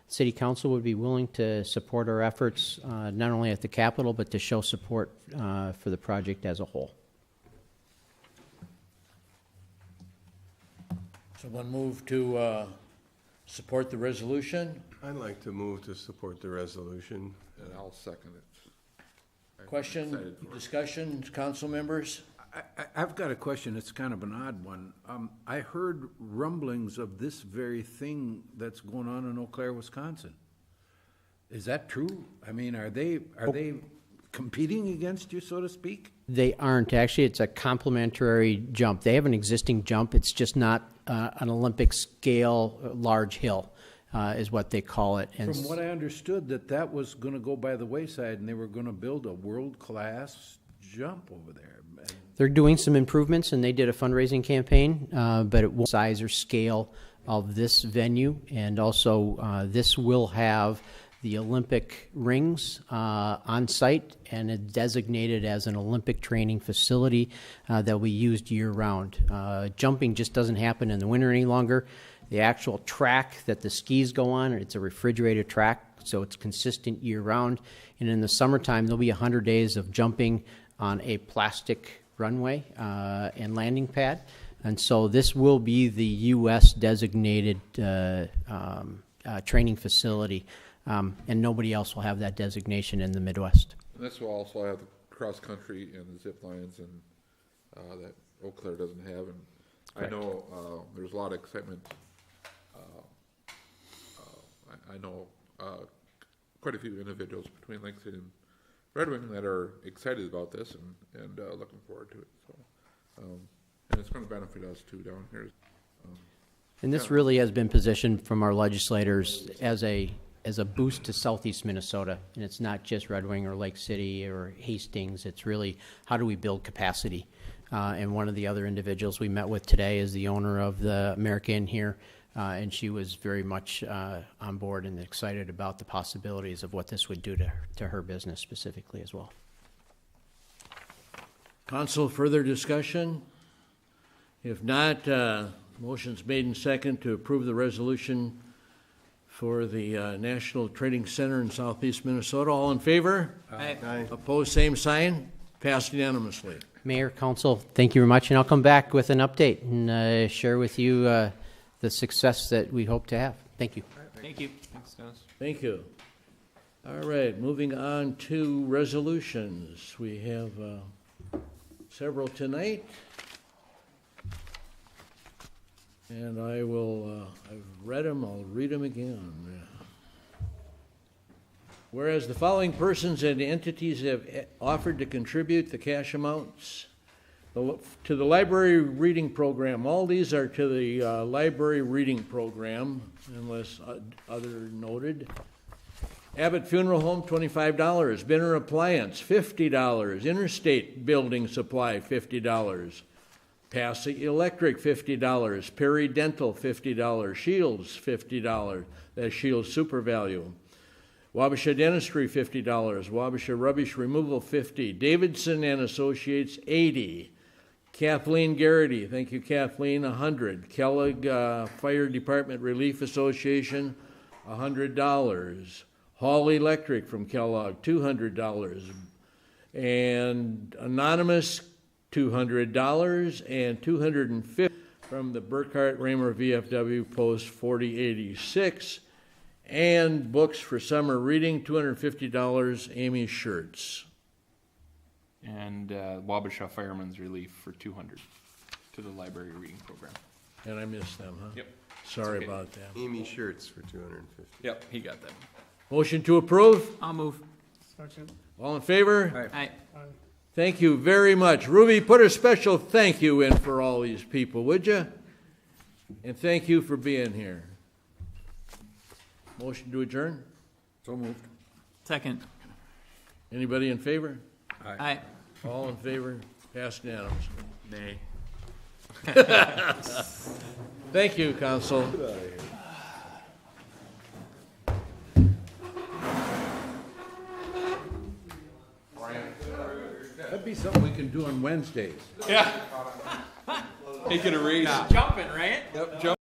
Speaker 16: City Council would be willing to support our efforts, not only at the Capitol, but to show support for the project as a whole.
Speaker 1: Someone move to support the resolution?
Speaker 3: I'd like to move to support the resolution.
Speaker 11: And I'll second it.
Speaker 1: Question, discussions, council members?
Speaker 15: I've got a question. It's kind of an odd one. I heard rumblings of this very thing that's going on in Eau Claire, Wisconsin. Is that true? I mean, are they competing against you, so to speak?
Speaker 16: They aren't. Actually, it's a complementary jump. They have an existing jump. It's just not an Olympic scale large hill, is what they call it. And
Speaker 15: from what I understood, that was going to go by the wayside, and they were going to build a world-class jump over there.
Speaker 16: They're doing some improvements, and they did a fundraising campaign, but it won't size or scale of this venue. And also, this will have the Olympic rings on site, and it's designated as an Olympic training facility that will be used year-round. Jumping just doesn't happen in the winter any longer. The actual track that the skis go on, it's a refrigerated track, so it's consistent year-round. And in the summertime, there'll be 100 days of jumping on a plastic runway and landing pad. And so this will be the U.S. designated training facility, and nobody else will have that designation in the Midwest.
Speaker 11: And this will also have the cross-country and the zip lines and that Eau Claire doesn't have. And correct. I know there's a lot of excitement. I know quite a few individuals between Lake City and Red Wing that are excited about this and looking forward to it. So, and it's going to benefit us too down here.
Speaker 16: And this really has been positioned from our legislators as a boost to southeast Minnesota. And it's not just Red Wing or Lake City or Hastings. It's really how do we build capacity? And one of the other individuals we met with today is the owner of the America Inn here. And she was very much on board and excited about the possibilities of what this would do to her business specifically as well.
Speaker 1: Council, further discussion? If not, motion's made and second to approve the resolution for the National Training Center in southeast Minnesota. All in favor?
Speaker 6: Aye.
Speaker 1: Opposed, same sign. Passed unanimously.
Speaker 16: Mayor, Council, thank you very much. And I'll come back with an update and share with you the success that we hope to have. Thank you.
Speaker 6: Thank you. Thanks, Dennis.
Speaker 1: Thank you. All right, moving on to resolutions. We have several tonight. And I will, I've read them, I'll read them again. Whereas the following persons and entities have offered to contribute the cash amounts to the library reading program. All these are to the library reading program, unless other noted. Abbott Funeral Home, $25. Binner Appliance, $50. Interstate Building Supply, $50. Passy Electric, $50. Perry Dental, $50. Shields, $50. That's Shields Super Value. Wabasha Dentistry, $50. Wabasha Rubbish Removal, $50. Davidson and Associates, $80. Kathleen Garrity, thank you, Kathleen, $100. Kellogg Fire Department Relief Association, $100. Hall Electric from Kellogg, $200. And Anonymous, $200, and $250 from the Burkhart Raymer VFW Post 4086, and books for summer reading, $250, Amy Shirts.
Speaker 9: And Wabasha Fireman's Relief for $200 to the library reading program.
Speaker 1: And I missed them, huh?
Speaker 9: Yep.
Speaker 1: Sorry
Speaker 9: okay.
Speaker 1: about that.
Speaker 3: Amy Shirts for $250.
Speaker 9: Yep, he got that.
Speaker 1: Motion to approve?
Speaker 6: I'll move.
Speaker 4: Second.
Speaker 1: All in favor?
Speaker 6: Aye.
Speaker 1: Thank you very much. Ruby, put a special thank you in for all these people, would you? And thank you for being here. Motion to adjourn?
Speaker 15: So moved.
Speaker 6: Second.
Speaker 1: Anybody in favor?
Speaker 6: Aye.
Speaker 1: All in favor? Passed unanimously.
Speaker 6: Nay.
Speaker 1: Thank you, Council. That'd be something we can do on Wednesdays.
Speaker 9: Yeah. Take it a race.
Speaker 6: Jumping, right?
Speaker 9: Yep, jump.